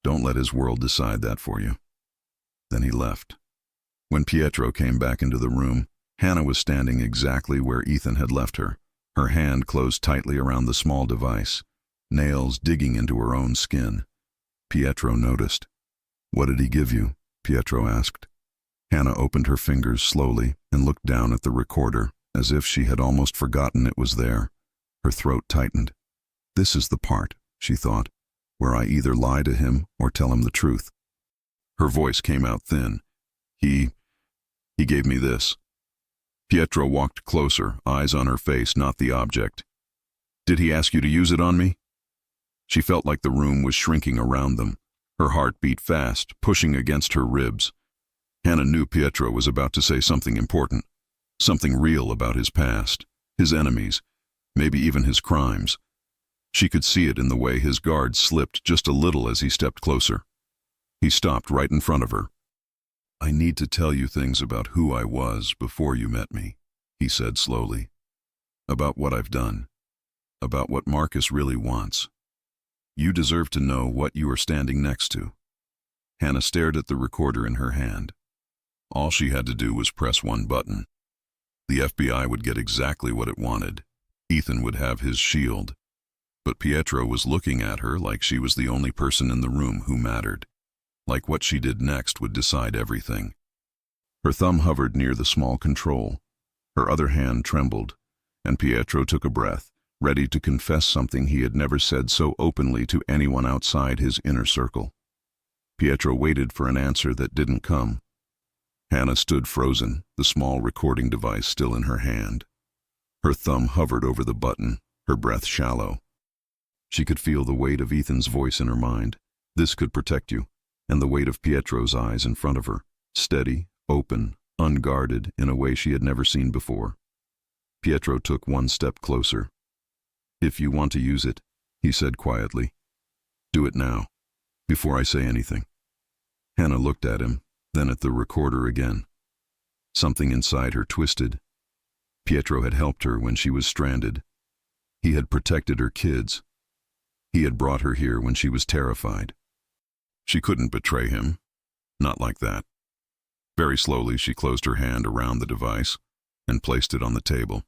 Don't let his world decide that for you. Then he left. When Pietro came back into the room, Hannah was standing exactly where Ethan had left her, her hand closed tightly around the small device, nails digging into her own skin. Pietro noticed. What did he give you? Pietro asked. Hannah opened her fingers slowly and looked down at the recorder, as if she had almost forgotten it was there. Her throat tightened. This is the part, she thought, where I either lie to him or tell him the truth. Her voice came out thin. He gave me this. Pietro walked closer, eyes on her face, not the object. Did he ask you to use it on me? She felt like the room was shrinking around them. Her heart beat fast, pushing against her ribs. Hannah knew Pietro was about to say something important, something real about his past, his enemies, maybe even his crimes. She could see it in the way his guard slipped just a little as he stepped closer. He stopped right in front of her. I need to tell you things about who I was before you met me, he said slowly. About what I've done. About what Marcus really wants. You deserve to know what you are standing next to. Hannah stared at the recorder in her hand. All she had to do was press one button. The FBI would get exactly what it wanted. Ethan would have his shield. But Pietro was looking at her like she was the only person in the room who mattered. Like what she did next would decide everything. Her thumb hovered near the small control. Her other hand trembled, and Pietro took a breath, ready to confess something he had never said so openly to anyone outside his inner circle. Pietro waited for an answer that didn't come. Hannah stood frozen, the small recording device still in her hand. Her thumb hovered over the button, her breath shallow. She could feel the weight of Ethan's voice in her mind. This could protect you. And the weight of Pietro's eyes in front of her, steady, open, unguarded in a way she had never seen before. Pietro took one step closer. If you want to use it, he said quietly, do it now. before I say anything." Hannah looked at him, then at the recorder again. Something inside her twisted. Pietro had helped her when she was stranded. He had protected her kids. He had brought her here when she was terrified. She couldn't betray him. Not like that. Very slowly, she closed her hand around the device and placed it on the table.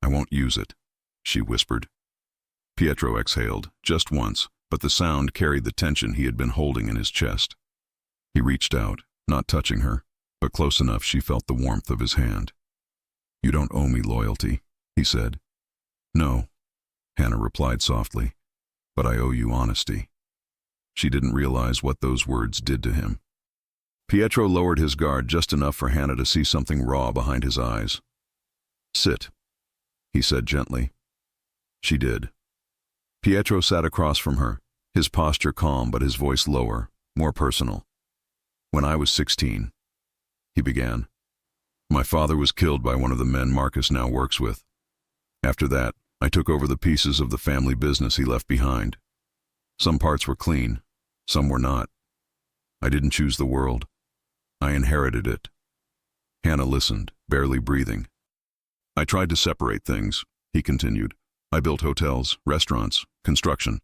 "I won't use it," she whispered. Pietro exhaled, just once, but the sound carried the tension he had been holding in his chest. He reached out, not touching her, but close enough she felt the warmth of his hand. "You don't owe me loyalty," he said. "No," Hannah replied softly, "but I owe you honesty." She didn't realize what those words did to him. Pietro lowered his guard just enough for Hannah to see something raw behind his eyes. "Sit," he said gently. She did. Pietro sat across from her, his posture calm but his voice lower, more personal. "When I was 16, he began. "My father was killed by one of the men Marcus now works with. After that, I took over the pieces of the family business he left behind. Some parts were clean, some were not. I didn't choose the world. I inherited it." Hannah listened, barely breathing. "I tried to separate things," he continued. "I built hotels, restaurants, construction.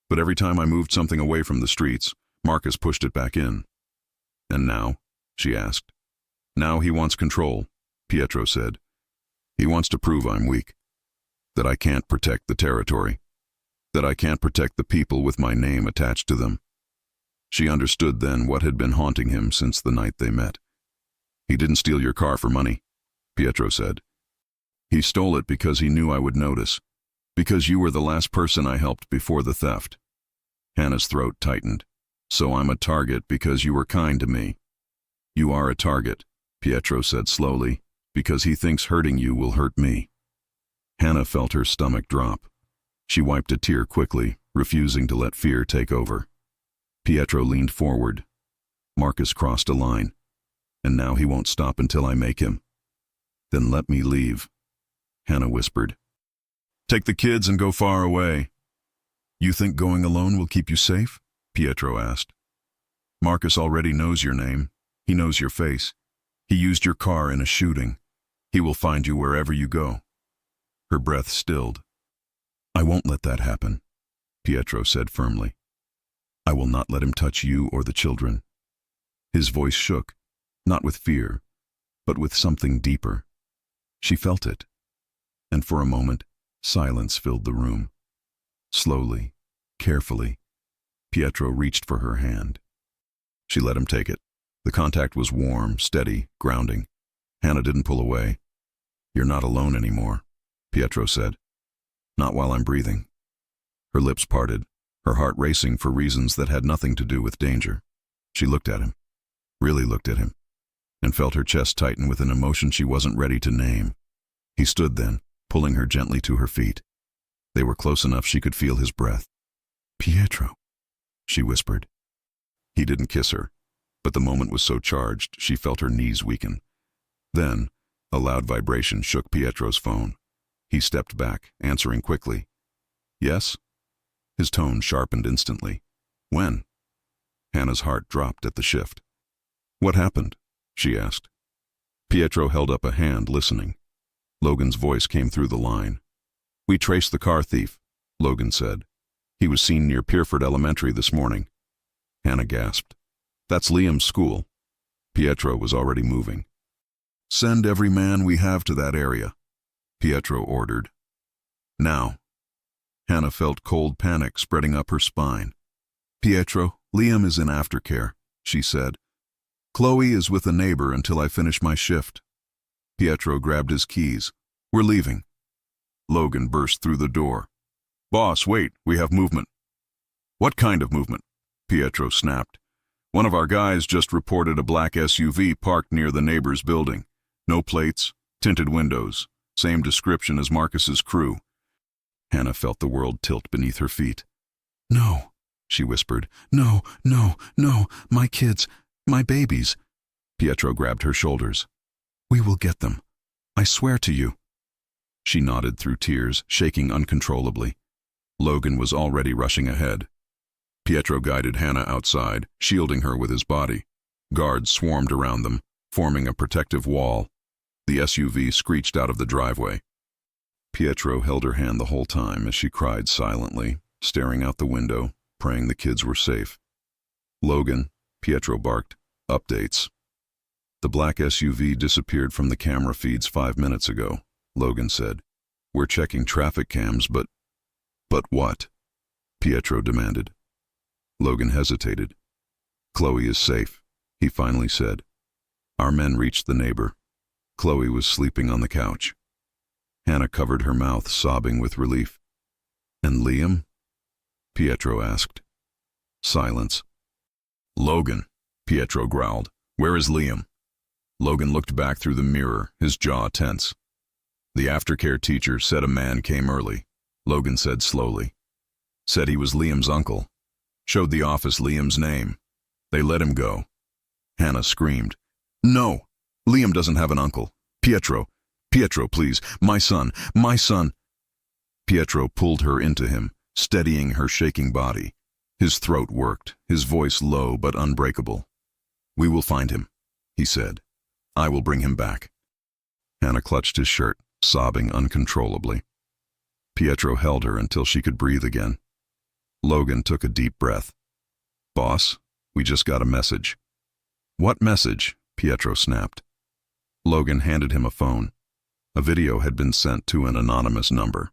But every time I moved something away from the streets, Marcus pushed it back in." "And now?" she asked. "Now he wants control," Pietro said. "He wants to prove I'm weak. That I can't protect the territory. That I can't protect the people with my name attached to them." She understood then what had been haunting him since the night they met. "He didn't steal your car for money," Pietro said. "He stole it because he knew I would notice. Because you were the last person I helped before the theft." Hannah's throat tightened. "So I'm a target because you were kind to me." "You are a target," Pietro said slowly, "because he thinks hurting you will hurt me." Hannah felt her stomach drop. She wiped a tear quickly, refusing to let fear take over. Pietro leaned forward. "Marcus crossed a line, and now he won't stop until I make him." "Then let me leave," Hannah whispered. "Take the kids and go far away." "You think going alone will keep you safe?" Pietro asked. "Marcus already knows your name. He knows your face. He used your car in a shooting. He will find you wherever you go." Her breath stilled. "I won't let that happen," Pietro said firmly. "I will not let him touch you or the children." His voice shook, not with fear, but with something deeper. She felt it, and for a moment, silence filled the room. Slowly, carefully, Pietro reached for her hand. She let him take it. The contact was warm, steady, grounding. Hannah didn't pull away. "You're not alone anymore," Pietro said. "Not while I'm breathing." Her lips parted, her heart racing for reasons that had nothing to do with danger. She looked at him, really looked at him, and felt her chest tighten with an emotion she wasn't ready to name. He stood then, pulling her gently to her feet. They were close enough she could feel his breath. "Pietro," she whispered. He didn't kiss her, but the moment was so charged she felt her knees weaken. Then, a loud vibration shook Pietro's phone. He stepped back, answering quickly. "Yes?" His tone sharpened instantly. "When?" Hannah's heart dropped at the shift. "What happened?" she asked. Pietro held up a hand, listening. Logan's voice came through the line. "We traced the car thief," Logan said. "He was seen near Pierford Elementary this morning." Hannah gasped. "That's Liam's school." Pietro was already moving. "Send every man we have to that area," Pietro ordered. "Now." Hannah felt cold panic spreading up her spine. "Pietro, Liam is in aftercare," she said. "Chloe is with a neighbor until I finish my shift." Pietro grabbed his keys. "We're leaving." Logan burst through the door. "Boss, wait, we have movement." "What kind of movement?" Pietro snapped. "One of our guys just reported a black SUV parked near the neighbor's building. No plates, tinted windows, same description as Marcus's crew." Hannah felt the world tilt beneath her feet. "No," she whispered. "No, no, no, my kids, my babies." Pietro grabbed her shoulders. "We will get them. I swear to you." She nodded through tears, shaking uncontrollably. Logan was already rushing ahead. Pietro guided Hannah outside, shielding her with his body. Guards swarmed around them, forming a protective wall. The SUV screeched out of the driveway. Pietro held her hand the whole time as she cried silently, staring out the window, praying the kids were safe. "Logan," Pietro barked. "Updates." "The black SUV disappeared from the camera feeds 5 minutes ago," Logan said. "We're checking traffic cams, but..." "But what?" Pietro demanded. Logan hesitated. "Chloe is safe," he finally said. "Our men reached the neighbor. Chloe was sleeping on the couch." Hannah covered her mouth, sobbing with relief. "And Liam?" Pietro asked. Silence. "Logan," Pietro growled. "Where is Liam?" Logan looked back through the mirror, his jaw tense. "The aftercare teacher said a man came early," Logan said slowly. "Said he was Liam's uncle. Showed the office Liam's name. They let him go." Hannah screamed. "No! Liam doesn't have an uncle. Pietro! Pietro, please! My son! My son!" Pietro pulled her into him, steadying her shaking body. His throat worked, his voice low but unbreakable. "We will find him," he said. "I will bring him back." Hannah clutched his shirt, sobbing uncontrollably. Pietro held her until she could breathe again. Logan took a deep breath. "Boss, we just got a message." "What message?" Pietro snapped. Logan handed him a phone. A video had been sent to an anonymous number.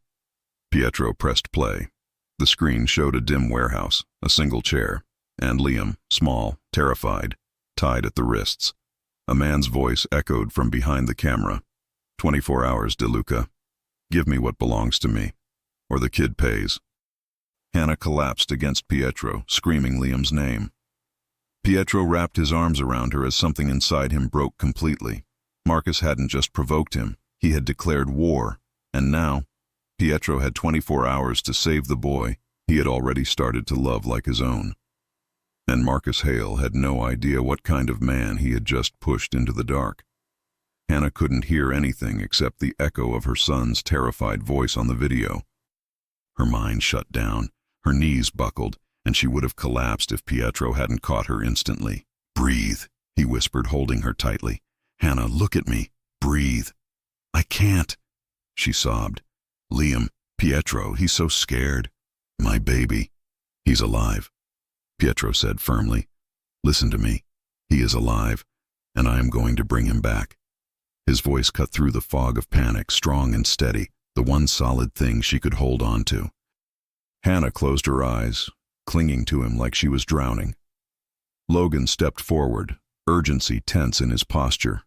Pietro pressed play. The screen showed a dim warehouse, a single chair, and Liam, small, terrified, tied at the wrists. A man's voice echoed from behind the camera. 24 hours, De Luca. Give me what belongs to me, or the kid pays." Hannah collapsed against Pietro, screaming Liam's name. Pietro wrapped his arms around her as something inside him broke completely. Marcus hadn't just provoked him, he had declared war, and now, Pietro had 24 hours to save the boy he had already started to love like his own. And Marcus Hale had no idea what kind of man he had just pushed into the dark. Hannah couldn't hear anything except the echo of her son's terrified voice on the video. Her mind shut down, her knees buckled, and she would have collapsed if Pietro hadn't caught her instantly. "Breathe," he whispered, holding her tightly. "Hannah, look at me. Breathe." "I can't," she sobbed. "Liam, Pietro, he's so scared." "My baby. He's alive," Pietro said firmly. "Listen to me. He is alive, and I am going to bring him back." His voice cut through the fog of panic, strong and steady, the one solid thing she could hold on to. Hannah closed her eyes, clinging to him like she was drowning. Logan stepped forward, urgency tense in his posture.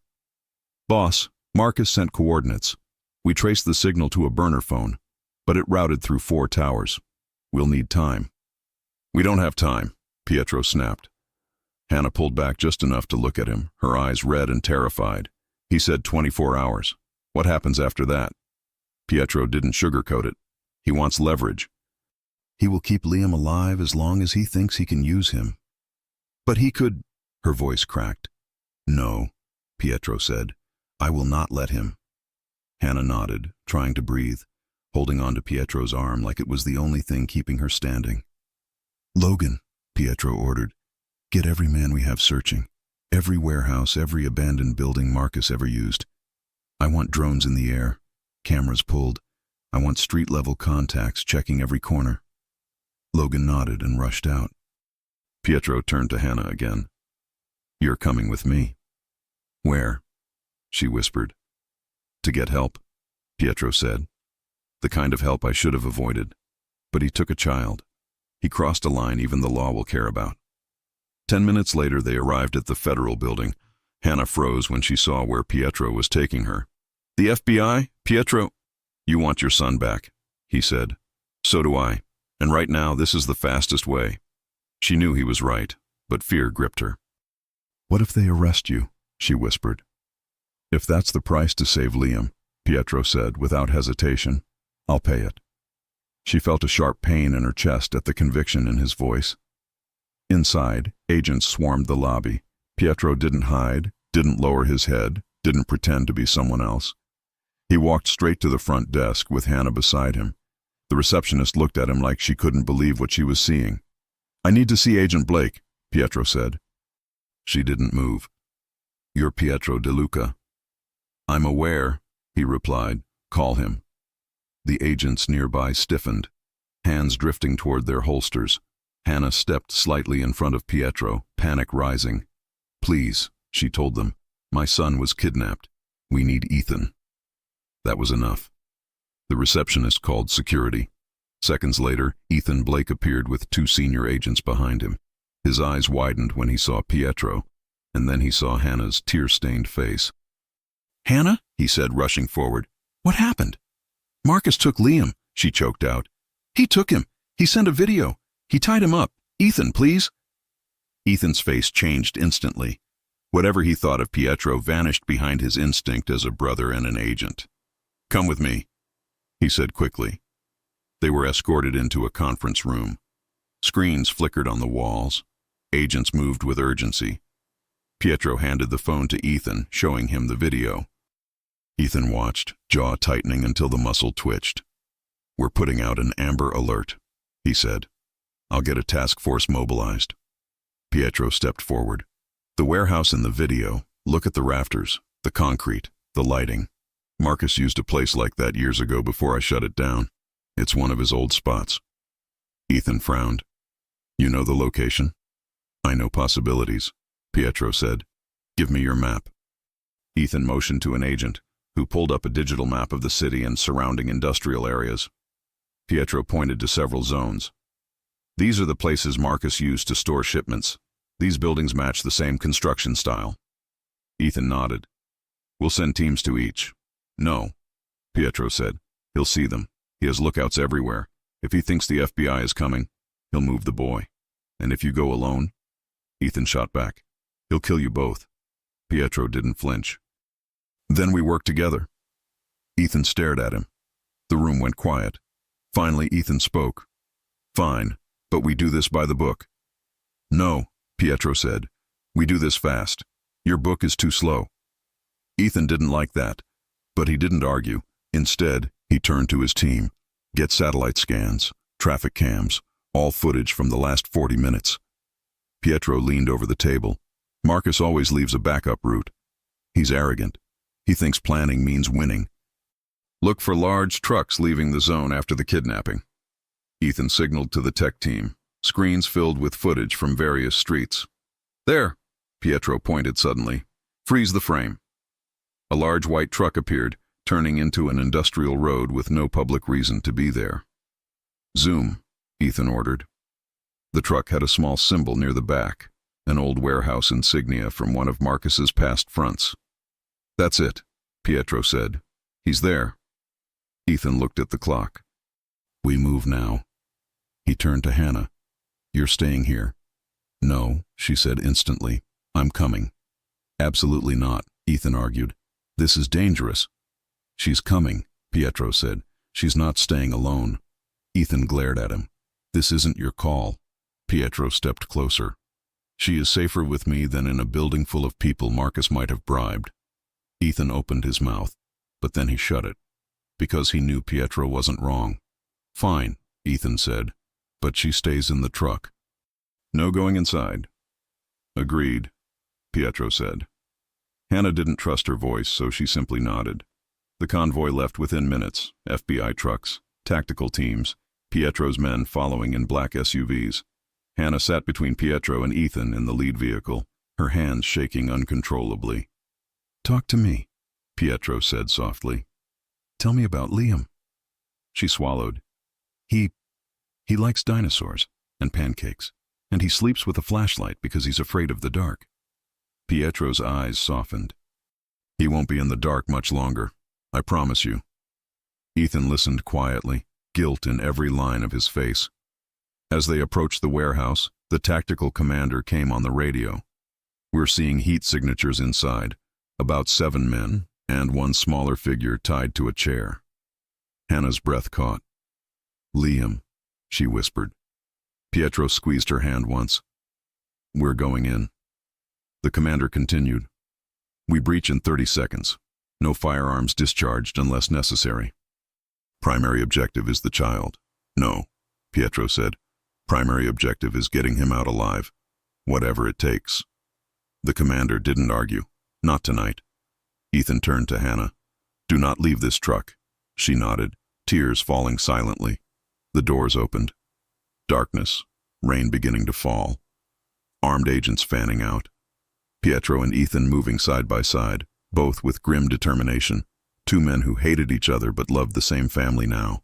"Boss, Marcus sent coordinates. We traced the signal to a burner phone, but it routed through 4 towers. We'll need time." "We don't have time," Pietro snapped. Hannah pulled back just enough to look at him, her eyes red and terrified. He said 24 hours. What happens after that? Pietro didn't sugarcoat it. He wants leverage. "He will keep Liam alive as long as he thinks he can use him." "But he could..." Her voice cracked. "No," Pietro said. "I will not let him." Hannah nodded, trying to breathe, holding on to Pietro's arm like it was the only thing keeping her standing. "Logan," Pietro ordered, "get every man we have searching. Every warehouse, every abandoned building Marcus ever used. I want drones in the air, cameras pulled. I want street-level contacts checking every corner." Logan nodded and rushed out. Pietro turned to Hannah again. "You're coming with me." "Where?" she whispered. "To get help," Pietro said. "The kind of help I should have avoided. But he took a child. He crossed a line even the law will care about." 10 minutes later they arrived at the federal building. Hannah froze when she saw where Pietro was taking her. "The FBI? Pietro?" "You want your son back," he said. "So do I. And right now this is the fastest way." She knew he was right, but fear gripped her. "What if they arrest you?" she whispered. "If that's the price to save Liam," Pietro said without hesitation, "I'll pay it." She felt a sharp pain in her chest at the conviction in his voice. Inside, agents swarmed the lobby. Pietro didn't hide, didn't lower his head, didn't pretend to be someone else. He walked straight to the front desk with Hannah beside him. The receptionist looked at him like she couldn't believe what she was seeing. I need to see Agent Blake, Pietro said. She didn't move. You're Pietro De Luca. I'm aware, he replied. Call him. The agents nearby stiffened, hands drifting toward their holsters. Hannah stepped slightly in front of Pietro, panic rising. Please, she told them. My son was kidnapped. We need Ethan. That was enough. The receptionist called security. Seconds later, Ethan Blake appeared with 2 senior agents behind him. His eyes widened when he saw Pietro, and then he saw Hannah's tear-stained face. Hannah, he said, rushing forward. What happened? Marcus took Liam, she choked out. He took him. He sent a video. He tied him up. Ethan, please. Ethan's face changed instantly. Whatever he thought of Pietro vanished behind his instinct as a brother and an agent. Come with me, he said quickly. They were escorted into a conference room. Screens flickered on the walls. Agents moved with urgency. Pietro handed the phone to Ethan, showing him the video. Ethan watched, jaw tightening until the muscle twitched. We're putting out an amber alert, he said. I'll get a task force mobilized. Pietro stepped forward. The warehouse in the video, look at the rafters, the concrete, the lighting. Marcus used a place like that years ago before I shut it down. It's one of his old spots. Ethan frowned. You know the location? I know possibilities, Pietro said. Give me your map. Ethan motioned to an agent, who pulled up a digital map of the city and surrounding industrial areas. Pietro pointed to several zones. These are the places Marcus used to store shipments. These buildings match the same construction style. Ethan nodded. We'll send teams to each. No, Pietro said. He'll see them. He has lookouts everywhere. If he thinks the FBI is coming, he'll move the boy. And if you go alone, Ethan shot back. He'll kill you both. Pietro didn't flinch. Then we work together. Ethan stared at him. The room went quiet. Finally, Ethan spoke. Fine, but we do this by the book. No, Pietro said. We do this fast. Your book is too slow. Ethan didn't like that, but he didn't argue. Instead, he turned to his team. Get satellite scans, traffic cams, all footage from the last 40 minutes. Pietro leaned over the table. Marcus always leaves a backup route. He's arrogant. He thinks planning means winning. Look for large trucks leaving the zone after the kidnapping. Ethan signaled to the tech team. Screens filled with footage from various streets. There, Pietro pointed suddenly. Freeze the frame. A large white truck appeared, turning into an industrial road with no public reason to be there. Zoom, Ethan ordered. The truck had a small symbol near the back, an old warehouse insignia from one of Marcus's past fronts. That's it, Pietro said. He's there. Ethan looked at the clock. We move now. He turned to Hannah. You're staying here. No, she said instantly. I'm coming. Absolutely not, Ethan argued. This is dangerous. She's coming, Pietro said. She's not staying alone. Ethan glared at him. This isn't your call. Pietro stepped closer. She is safer with me than in a building full of people Marcus might have bribed. Ethan opened his mouth, but then he shut it, because he knew Pietro wasn't wrong. Fine, Ethan said, but she stays in the truck. No going inside. Agreed, Pietro said. Hannah didn't trust her voice, so she simply nodded. The convoy left within minutes, FBI trucks, tactical teams, Pietro's men following in black SUVs. Hannah sat between Pietro and Ethan in the lead vehicle, her hands shaking uncontrollably. Talk to me, Pietro said softly. Tell me about Liam. She swallowed. He likes dinosaurs and pancakes, and he sleeps with a flashlight because he's afraid of the dark. Pietro's eyes softened. He won't be in the dark much longer, I promise you. Ethan listened quietly, guilt in every line of his face. As they approached the warehouse, the tactical commander came on the radio. We're seeing heat signatures inside, about 7 men, and one smaller figure tied to a chair. Hannah's breath caught. Liam, she whispered. Pietro squeezed her hand once. We're going in. The commander continued. We breach in 30 seconds. No firearms discharged unless necessary. Primary objective is the child. No, Pietro said. Primary objective is getting him out alive, whatever it takes. The commander didn't argue. Not tonight. Ethan turned to Hannah. Do not leave this truck. She nodded, tears falling silently. The doors opened. Darkness, rain beginning to fall. Armed agents fanning out. Pietro and Ethan moving side by side, both with grim determination. Two men who hated each other but loved the same family now.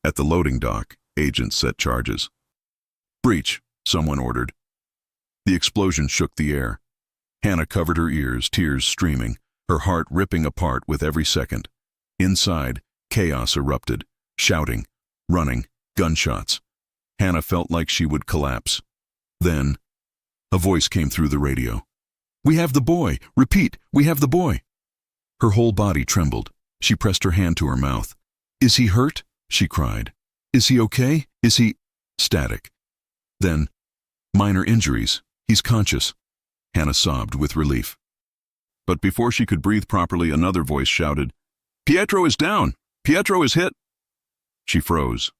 At the loading dock, agents set charges. Breach, someone ordered. The explosion shook the air. Hannah covered her ears, tears streaming, her heart ripping apart with every second. Inside, chaos erupted, shouting, running, gunshots. Hannah felt like she would collapse. Then, a voice came through the radio. "We have the boy! Repeat, we have the boy!" Her whole body trembled. She pressed her hand to her mouth. "Is he hurt?" she cried. "Is he okay? Is he—" Static. Then, "Minor injuries. He's conscious." Hannah sobbed with relief. But before she could breathe properly, another voice shouted, "Pietro is down! Pietro is hit!" She froze.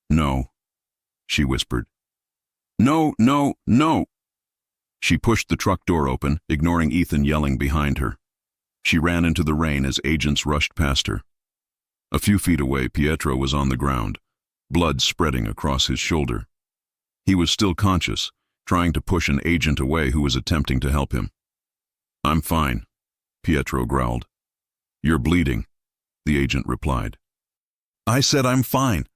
"No," she whispered. "No, no, no!" She pushed the truck door open, ignoring Ethan yelling behind her. She ran into the rain as agents rushed past her. A few feet away, Pietro was on the ground, blood spreading across his shoulder. He was still conscious, trying to push an agent away who was attempting to help him. "I'm fine," Pietro growled. "You're bleeding," the agent replied. "I said I'm fine."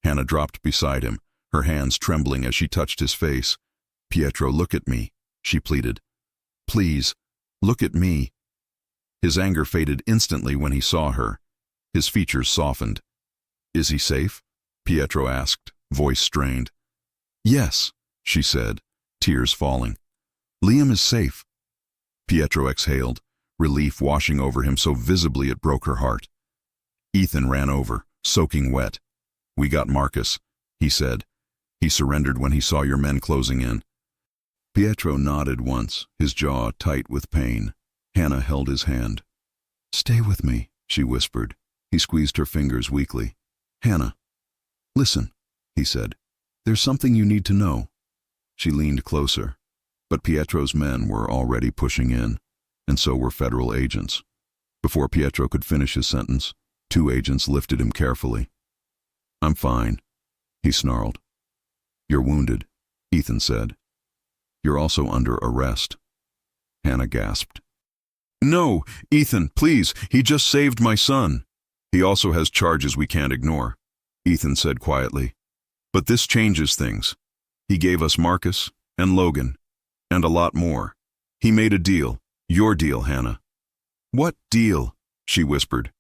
Hannah dropped beside him, her hands trembling as she touched his face. "Pietro, look at me," she pleaded. "Please, look at me." His anger faded instantly when he saw her. His features softened. "Is he safe?" Pietro asked, voice strained. "Yes," she said, tears falling. "Liam is safe." Pietro exhaled, relief washing over him so visibly it broke her heart. Ethan ran over, soaking wet. "We got Marcus," he said. "He surrendered when he saw your men closing in." Pietro nodded once, his jaw tight with pain. Hannah held his hand. "Stay with me," she whispered. He squeezed her fingers weakly. "Hannah, listen," he said. "There's something you need to know." She leaned closer, but Pietro's men were already pushing in, and so were federal agents. Before Pietro could finish his sentence, two agents lifted him carefully. "I'm fine," he snarled. "You're wounded," Ethan said. "You're also under arrest." Hannah gasped. "No, Ethan, please, he just saved my son." "He also has charges we can't ignore," Ethan said quietly. "But this changes things. He gave us Marcus and Logan, and a lot more. He made a deal. Your deal, Hannah." "What deal?" she whispered.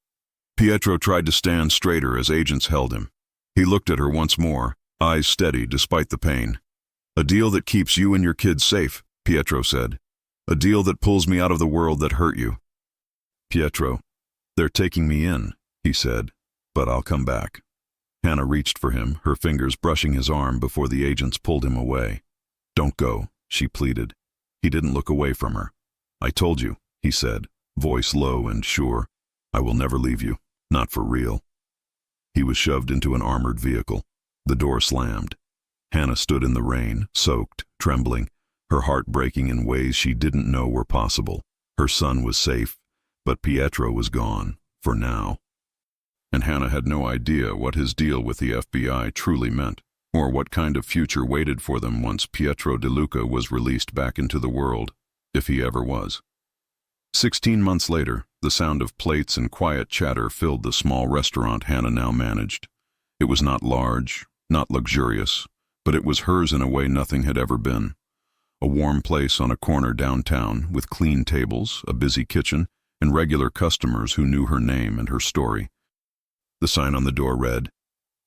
Pietro tried to stand straighter as agents held him. He looked at her once more, eyes steady despite the pain. "A deal that keeps you and your kids safe," Pietro said. "A deal that pulls me out of the world that hurt you." "Pietro, they're taking me in," he said, "but I'll come back." Hannah reached for him, her fingers brushing his arm before the agents pulled him away. "Don't go," she pleaded. He didn't look away from her. "I told you," he said, voice low and sure. "I will never leave you, not for real." He was shoved into an armored vehicle. The door slammed. Hannah stood in the rain, soaked, trembling, her heart breaking in ways she didn't know were possible. Her son was safe, but Pietro was gone, for now. And Hannah had no idea what his deal with the FBI truly meant, or what kind of future waited for them once Pietro De Luca was released back into the world, if he ever was. 16 months later, the sound of plates and quiet chatter filled the small restaurant Hannah now managed. It was not large, not luxurious, but it was hers in a way nothing had ever been. A warm place on a corner downtown, with clean tables, a busy kitchen, and regular customers who knew her name and her story. The sign on the door read,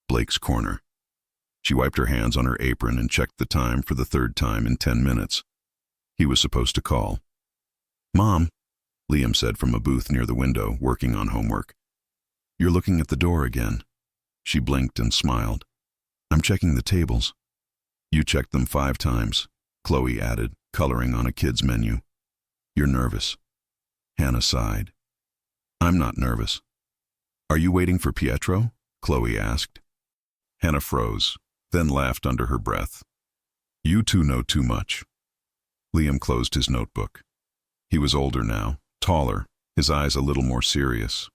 "Blake's Corner." She wiped her hands on her apron and checked the time for the third time in 10 minutes. He was supposed to call. "Mom," Liam said from a booth near the window, working on homework. "You're looking at the door again." She blinked and smiled. "I'm checking the tables." "You checked them 5 times, Chloe added, coloring on a kid's menu. "You're nervous." Hannah sighed. "I'm not nervous." "Are you waiting for Pietro?" Chloe asked. Hannah froze, then laughed under her breath. You two know too much. Liam closed his notebook. He was older now, taller, his eyes a little more serious.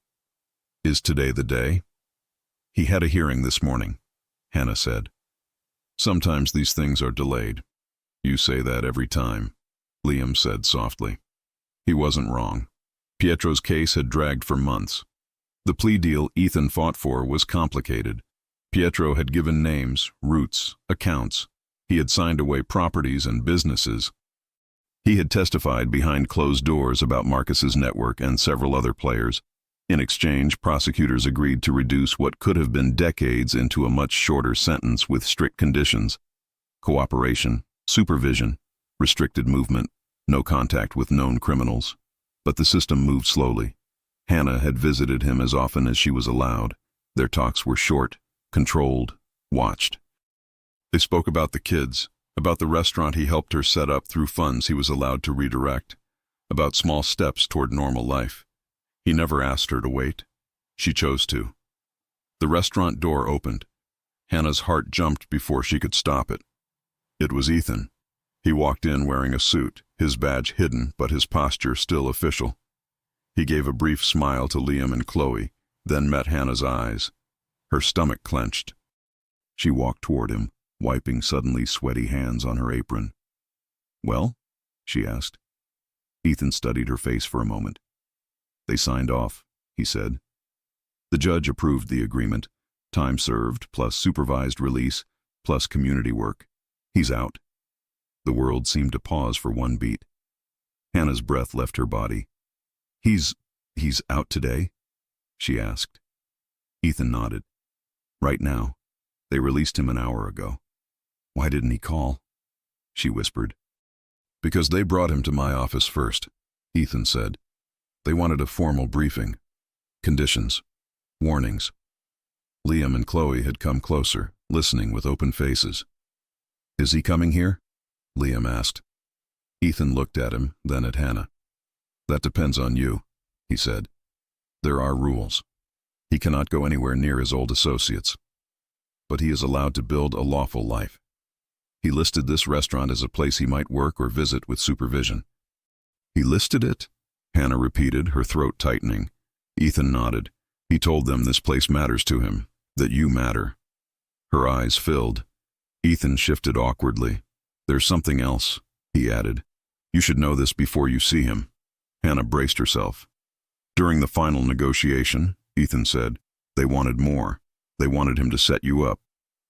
Is today the day? He had a hearing this morning, Hannah said. Sometimes these things are delayed. You say that every time, Liam said softly. He wasn't wrong. Pietro's case had dragged for months. The plea deal Ethan fought for was complicated. Pietro had given names, routes, accounts. He had signed away properties and businesses. He had testified behind closed doors about Marcus's network and several other players. In exchange, prosecutors agreed to reduce what could have been decades into a much shorter sentence with strict conditions: cooperation, supervision, restricted movement, no contact with known criminals. But the system moved slowly. Hannah had visited him as often as she was allowed. Their talks were short, controlled, watched. They spoke about the kids, about the restaurant he helped her set up through funds he was allowed to redirect, about small steps toward normal life. He never asked her to wait. She chose to. The restaurant door opened. Hannah's heart jumped before she could stop it. It was Ethan. He walked in wearing a suit, his badge hidden but his posture still official. He gave a brief smile to Liam and Chloe, then met Hannah's eyes. Her stomach clenched. She walked toward him, wiping suddenly sweaty hands on her apron. Well? She asked. Ethan studied her face for a moment. They signed off, he said. The judge approved the agreement. Time served, plus supervised release, plus community work. He's out. The world seemed to pause for one beat. Hannah's breath left her body. He's out today? She asked. Ethan nodded. Right now. They released him an hour ago. Why didn't he call? She whispered. Because they brought him to my office first, Ethan said. They wanted a formal briefing. Conditions. Warnings. Liam and Chloe had come closer, listening with open faces. Is he coming here? Liam asked. Ethan looked at him, then at Hannah. That depends on you, he said. There are rules. He cannot go anywhere near his old associates. But he is allowed to build a lawful life. He listed this restaurant as a place he might work or visit with supervision. He listed it? Hannah repeated, her throat tightening. Ethan nodded. He told them this place matters to him, that you matter. Her eyes filled. Ethan shifted awkwardly. There's something else, he added. You should know this before you see him. Hannah braced herself. During the final negotiation, Ethan said, they wanted more. They wanted him to set you up.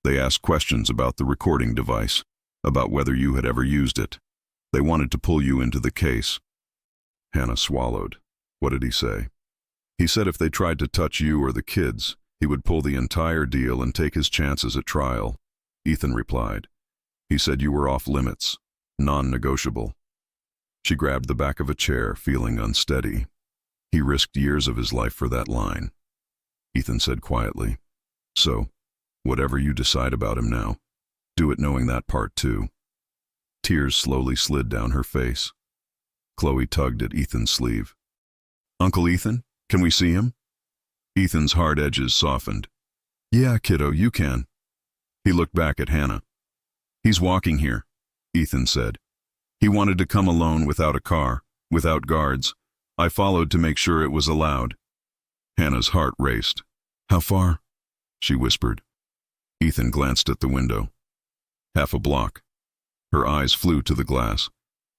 They asked questions about the recording device, about whether you had ever used it. They wanted to pull you into the case. Hannah swallowed. What did he say? He said if they tried to touch you or the kids, he would pull the entire deal and take his chances at trial. Ethan replied. He said you were off limits, non-negotiable. She grabbed the back of a chair, feeling unsteady. He risked years of his life for that line. Ethan said quietly, so, whatever you decide about him now, do it knowing that part too. Tears slowly slid down her face. Chloe tugged at Ethan's sleeve. Uncle Ethan, can we see him? Ethan's hard edges softened. Yeah, kiddo, you can. He looked back at Hannah. He's walking here, Ethan said. He wanted to come alone without a car, without guards. I followed to make sure it was allowed. Hannah's heart raced. How far? She whispered. Ethan glanced at the window. Half a block. Her eyes flew to the glass.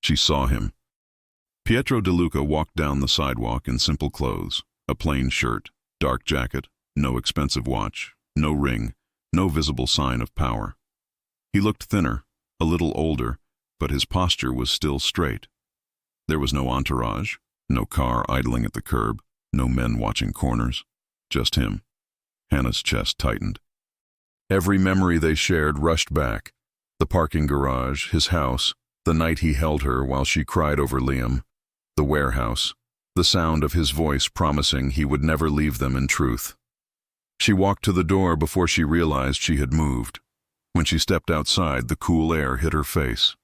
She saw him. Pietro DeLuca walked down the sidewalk in simple clothes, a plain shirt, dark jacket, no expensive watch, no ring, no visible sign of power. He looked thinner, a little older, but his posture was still straight. There was no entourage, no car idling at the curb, no men watching corners, just him. Hannah's chest tightened. Every memory they shared rushed back. The parking garage, his house, the night he held her while she cried over Liam, the warehouse, the sound of his voice promising he would never leave them in truth. She walked to the door before she realized she had moved. When she stepped outside, the cool air hit her face.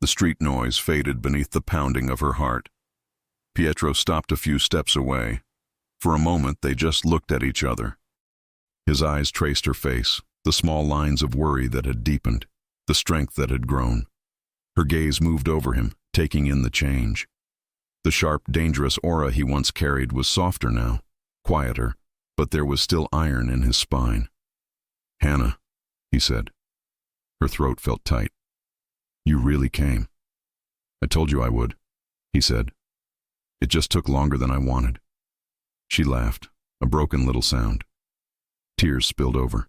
The street noise faded beneath the pounding of her heart. Pietro stopped a few steps away. For a moment, they just looked at each other. His eyes traced her face, the small lines of worry that had deepened, the strength that had grown. Her gaze moved over him, taking in the change. The sharp, dangerous aura he once carried was softer now, quieter, but there was still iron in his spine. "Hannah," he said. Her throat felt tight. "You really came." "I told you I would," he said. "It just took longer than I wanted." She laughed, a broken little sound. Tears spilled over.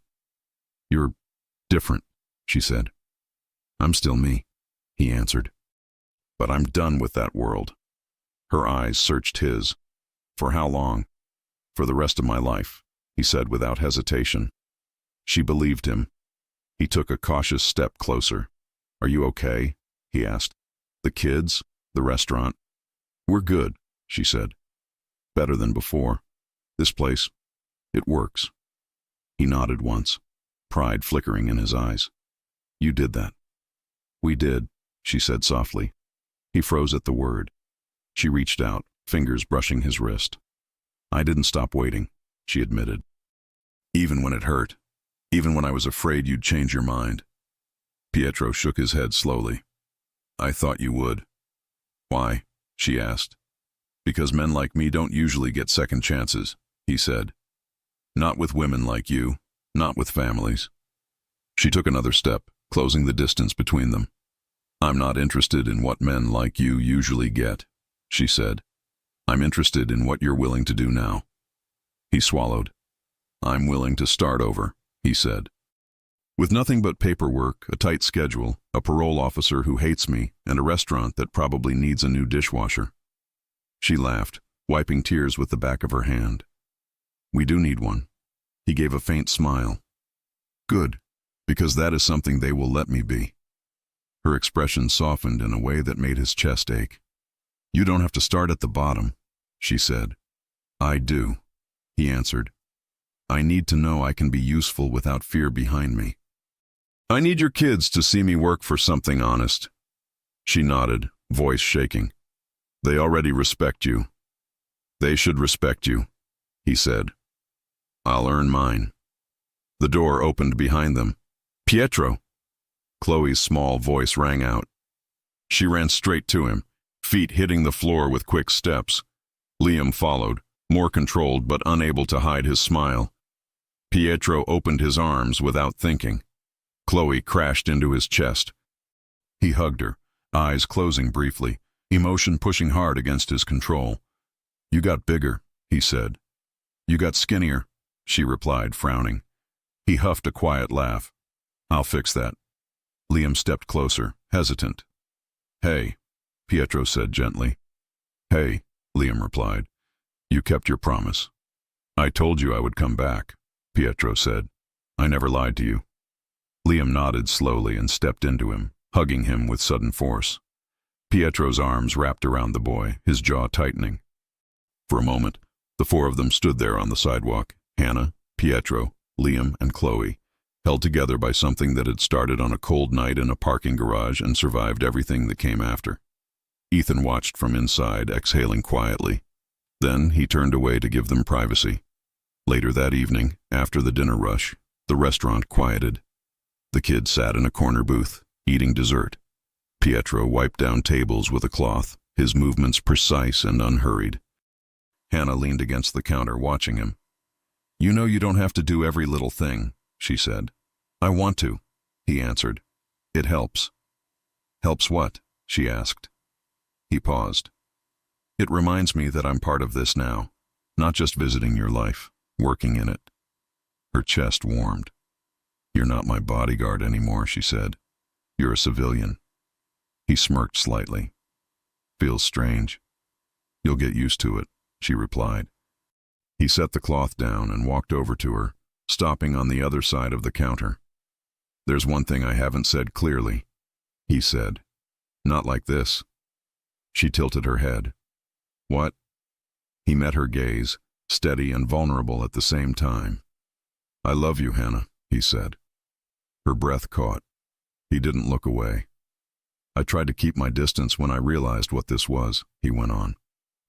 "You're different," she said. "I'm still me," he answered. "But I'm done with that world." Her eyes searched his. "For how long?" "For the rest of my life," he said without hesitation. She believed him. He took a cautious step closer. "Are you okay?" he asked. "The kids? The restaurant?" "We're good," she said. "Better than before. This place, it works." He nodded once, pride flickering in his eyes. "You did that." "We did," she said softly. He froze at the word. She reached out, fingers brushing his wrist. "I didn't stop waiting," she admitted. "Even when it hurt. Even when I was afraid you'd change your mind." Pietro shook his head slowly. "I thought you would." "Why?" she asked. "Because men like me don't usually get second chances," he said. "Not with women like you, not with families." She took another step, closing the distance between them. "I'm not interested in what men like you usually get," she said. "I'm interested in what you're willing to do now." He swallowed. "I'm willing to start over," he said. "With nothing but paperwork, a tight schedule, a parole officer who hates me, and a restaurant that probably needs a new dishwasher." She laughed, wiping tears with the back of her hand. "We do need one." He gave a faint smile. "Good, because that is something they will let me be." Her expression softened in a way that made his chest ache. "You don't have to start at the bottom," she said. "I do," he answered. "I need to know I can be useful without fear behind me. I need your kids to see me work for something honest." She nodded, voice shaking. "They already respect you." "They should respect you," he said. "I'll earn mine." The door opened behind them. "Pietro!" Chloe's small voice rang out. She ran straight to him, feet hitting the floor with quick steps. Liam followed, more controlled but unable to hide his smile. Pietro opened his arms without thinking. Chloe crashed into his chest. He hugged her, eyes closing briefly, emotion pushing hard against his control. "You got bigger," he said. "You got skinnier," she replied, frowning. He huffed a quiet laugh. "I'll fix that." Liam stepped closer, hesitant. "Hey," Pietro said gently. "Hey," Liam replied. "You kept your promise." "I told you I would come back," Pietro said. "I never lied to you." Liam nodded slowly and stepped into him, hugging him with sudden force. Pietro's arms wrapped around the boy, his jaw tightening. For a moment, the four of them stood there on the sidewalk, Hannah, Pietro, Liam, and Chloe, held together by something that had started on a cold night in a parking garage and survived everything that came after. Ethan watched from inside, exhaling quietly. Then he turned away to give them privacy. Later that evening, after the dinner rush, the restaurant quieted. The kids sat in a corner booth, eating dessert. Pietro wiped down tables with a cloth, his movements precise and unhurried. Hannah leaned against the counter, watching him. "You know you don't have to do every little thing," she said. "I want to," he answered. "It helps." "Helps what?" she asked. He paused. "It reminds me that I'm part of this now, not just visiting your life, working in it." Her chest warmed. "You're not my bodyguard anymore," she said. "You're a civilian." He smirked slightly. "Feels strange." "You'll get used to it," she replied. He set the cloth down and walked over to her, stopping on the other side of the counter. "There's one thing I haven't said clearly," he said. "Not like this." She tilted her head. "What?" He met her gaze, steady and vulnerable at the same time. "I love you, Hannah," he said. Her breath caught. He didn't look away. "I tried to keep my distance when I realized what this was," he went on.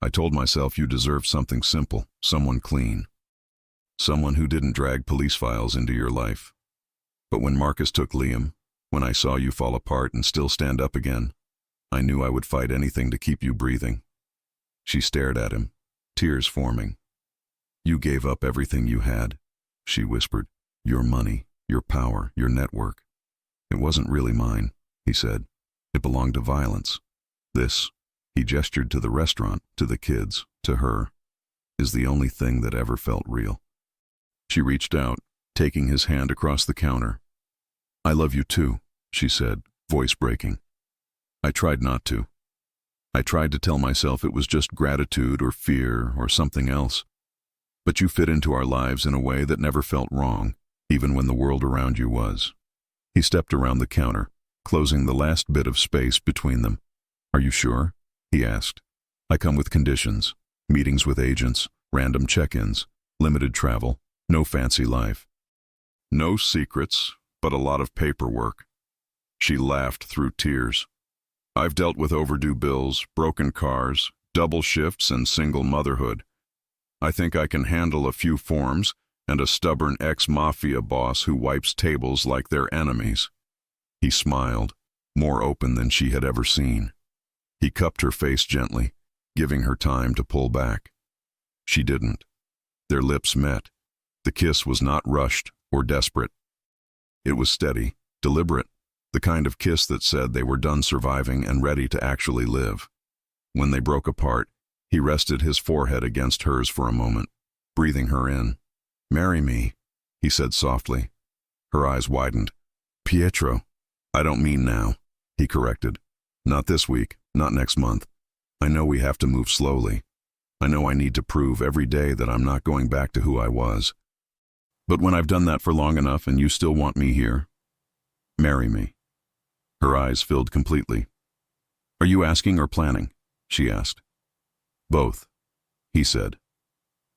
"I told myself you deserved something simple, someone clean. Someone who didn't drag police files into your life. But when Marcus took Liam, when I saw you fall apart and still stand up again, I knew I would fight anything to keep you breathing." She stared at him, tears forming. "You gave up everything you had," she whispered. "Your money, your power, your network. It wasn't really mine," he said. "It belonged to violence. This," he gestured to the restaurant, to the kids, to her, "is the only thing that ever felt real." She reached out, taking his hand across the counter. "I love you too," she said, voice breaking. "I tried not to. I tried to tell myself it was just gratitude or fear or something else. But you fit into our lives in a way that never felt wrong, even when the world around you was." He stepped around the counter, closing the last bit of space between them. "Are you sure?" he asked. "I come with conditions, meetings with agents, random check-ins, limited travel, no fancy life." "No secrets, but a lot of paperwork." She laughed through tears. "I've dealt with overdue bills, broken cars, double shifts, and single motherhood. I think I can handle a few forms and a stubborn ex-Mafia boss who wipes tables like they're enemies." He smiled, more open than she had ever seen. He cupped her face gently, giving her time to pull back. She didn't. Their lips met. The kiss was not rushed or desperate. It was steady, deliberate, the kind of kiss that said they were done surviving and ready to actually live. When they broke apart, he rested his forehead against hers for a moment, breathing her in. "Marry me," he said softly. Her eyes widened. "Pietro." "I don't mean now," he corrected. "Not this week, not next month. I know we have to move slowly. I know I need to prove every day that I'm not going back to who I was. But when I've done that for long enough and you still want me here, marry me." Her eyes filled completely. "Are you asking or planning?" she asked. "Both," he said.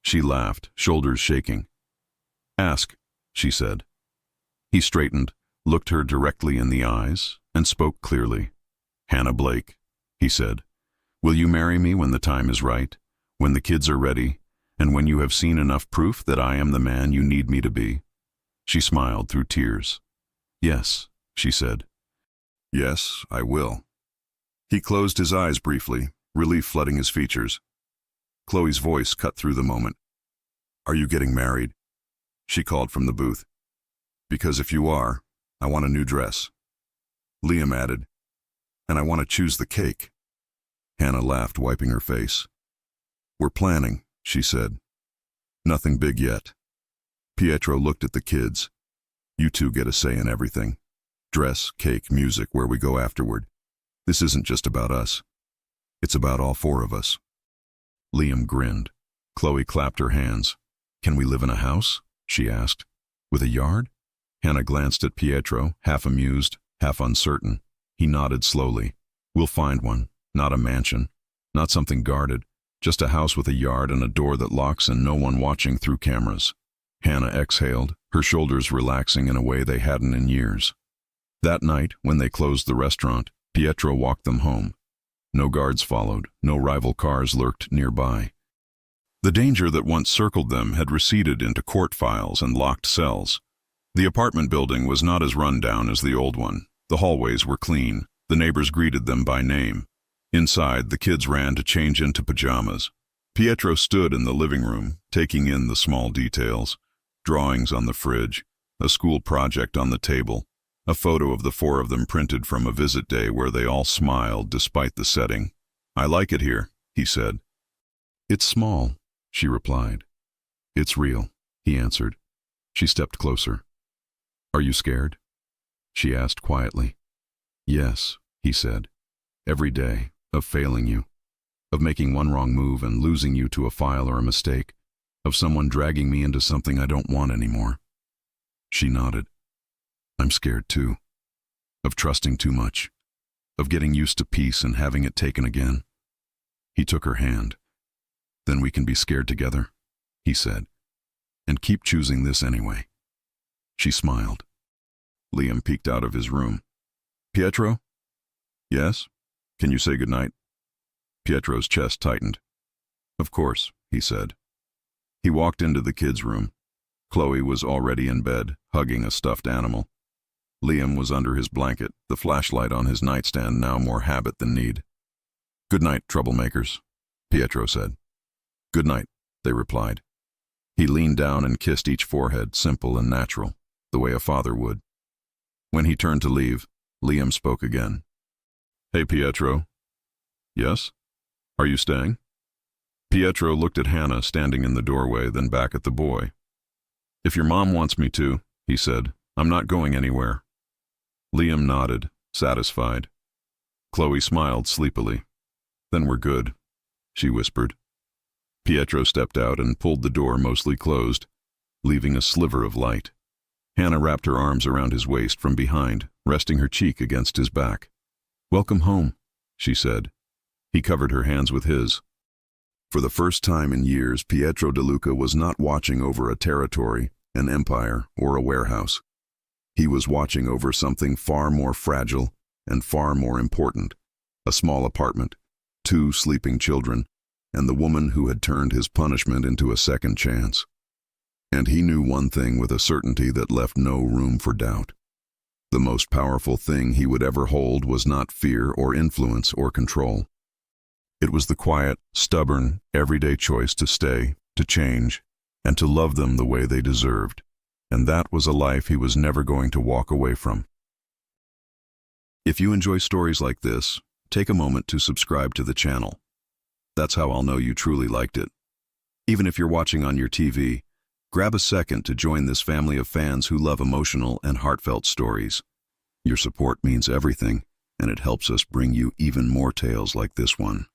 She laughed, shoulders shaking. "Ask," she said. He straightened, looked her directly in the eyes, and spoke clearly. "Hannah Blake," he said, "will you marry me when the time is right, when the kids are ready, and when you have seen enough proof that I am the man you need me to be?" She smiled through tears. "Yes," she said. "Yes, I will." He closed his eyes briefly, relief flooding his features. Chloe's voice cut through the moment. "Are you getting married?" she called from the booth. "Because if you are, I want a new dress." Liam added, "And I want to choose the cake." Hannah laughed, wiping her face. "We're planning," she said. "Nothing big yet." Pietro looked at the kids. "You two get a say in everything. Dress, cake, music, where we go afterward. This isn't just about us. It's about all four of us." Liam grinned. Chloe clapped her hands. "Can we live in a house?" she asked. "With a yard?" Hannah glanced at Pietro, half amused, half uncertain. He nodded slowly. "We'll find one. Not a mansion. Not something guarded. Just a house with a yard and a door that locks and no one watching through cameras." Hannah exhaled, her shoulders relaxing in a way they hadn't in years. That night, when they closed the restaurant, Pietro walked them home. No guards followed, no rival cars lurked nearby. The danger that once circled them had receded into court files and locked cells. The apartment building was not as run down as the old one. The hallways were clean. The neighbors greeted them by name. Inside, the kids ran to change into pajamas. Pietro stood in the living room, taking in the small details. Drawings on the fridge, a school project on the table, a photo of the four of them printed from a visit day where they all smiled despite the setting. "I like it here," he said. "It's small," she replied. "It's real," he answered. She stepped closer. "Are you scared?" she asked quietly. "Yes," he said. "Every day, of failing you, of making one wrong move and losing you to a file or a mistake, of someone dragging me into something I don't want anymore." She nodded. "I'm scared too. Of trusting too much. Of getting used to peace and having it taken again." He took her hand. "Then we can be scared together," he said, "and keep choosing this anyway." She smiled. Liam peeked out of his room. "Pietro?" "Yes? Can you say goodnight?" Pietro's chest tightened. "Of course," he said. He walked into the kids' room. Chloe was already in bed, hugging a stuffed animal. Liam was under his blanket, the flashlight on his nightstand now more habit than need. "Good night, troublemakers," Pietro said. "Good night," they replied. He leaned down and kissed each forehead, simple and natural, the way a father would. When he turned to leave, Liam spoke again. "Hey, Pietro." "Yes? Are you staying?" Pietro looked at Hannah standing in the doorway, then back at the boy. "If your mom wants me to," he said, "I'm not going anywhere." Liam nodded, satisfied. Chloe smiled sleepily. "Then we're good," she whispered. Pietro stepped out and pulled the door mostly closed, leaving a sliver of light. Hannah wrapped her arms around his waist from behind, resting her cheek against his back. "Welcome home," she said. He covered her hands with his. For the first time in years, Pietro De Luca was not watching over a territory, an empire, or a warehouse. He was watching over something far more fragile and far more important: a small apartment, 2 sleeping children, and the woman who had turned his punishment into a second chance. And he knew one thing with a certainty that left no room for doubt. The most powerful thing he would ever hold was not fear or influence or control. It was the quiet, stubborn, everyday choice to stay, to change, and to love them the way they deserved. And that was a life he was never going to walk away from. If you enjoy stories like this, take a moment to subscribe to the channel. That's how I'll know you truly liked it. Even if you're watching on your TV, grab a second to join this family of fans who love emotional and heartfelt stories. Your support means everything, and it helps us bring you even more tales like this one.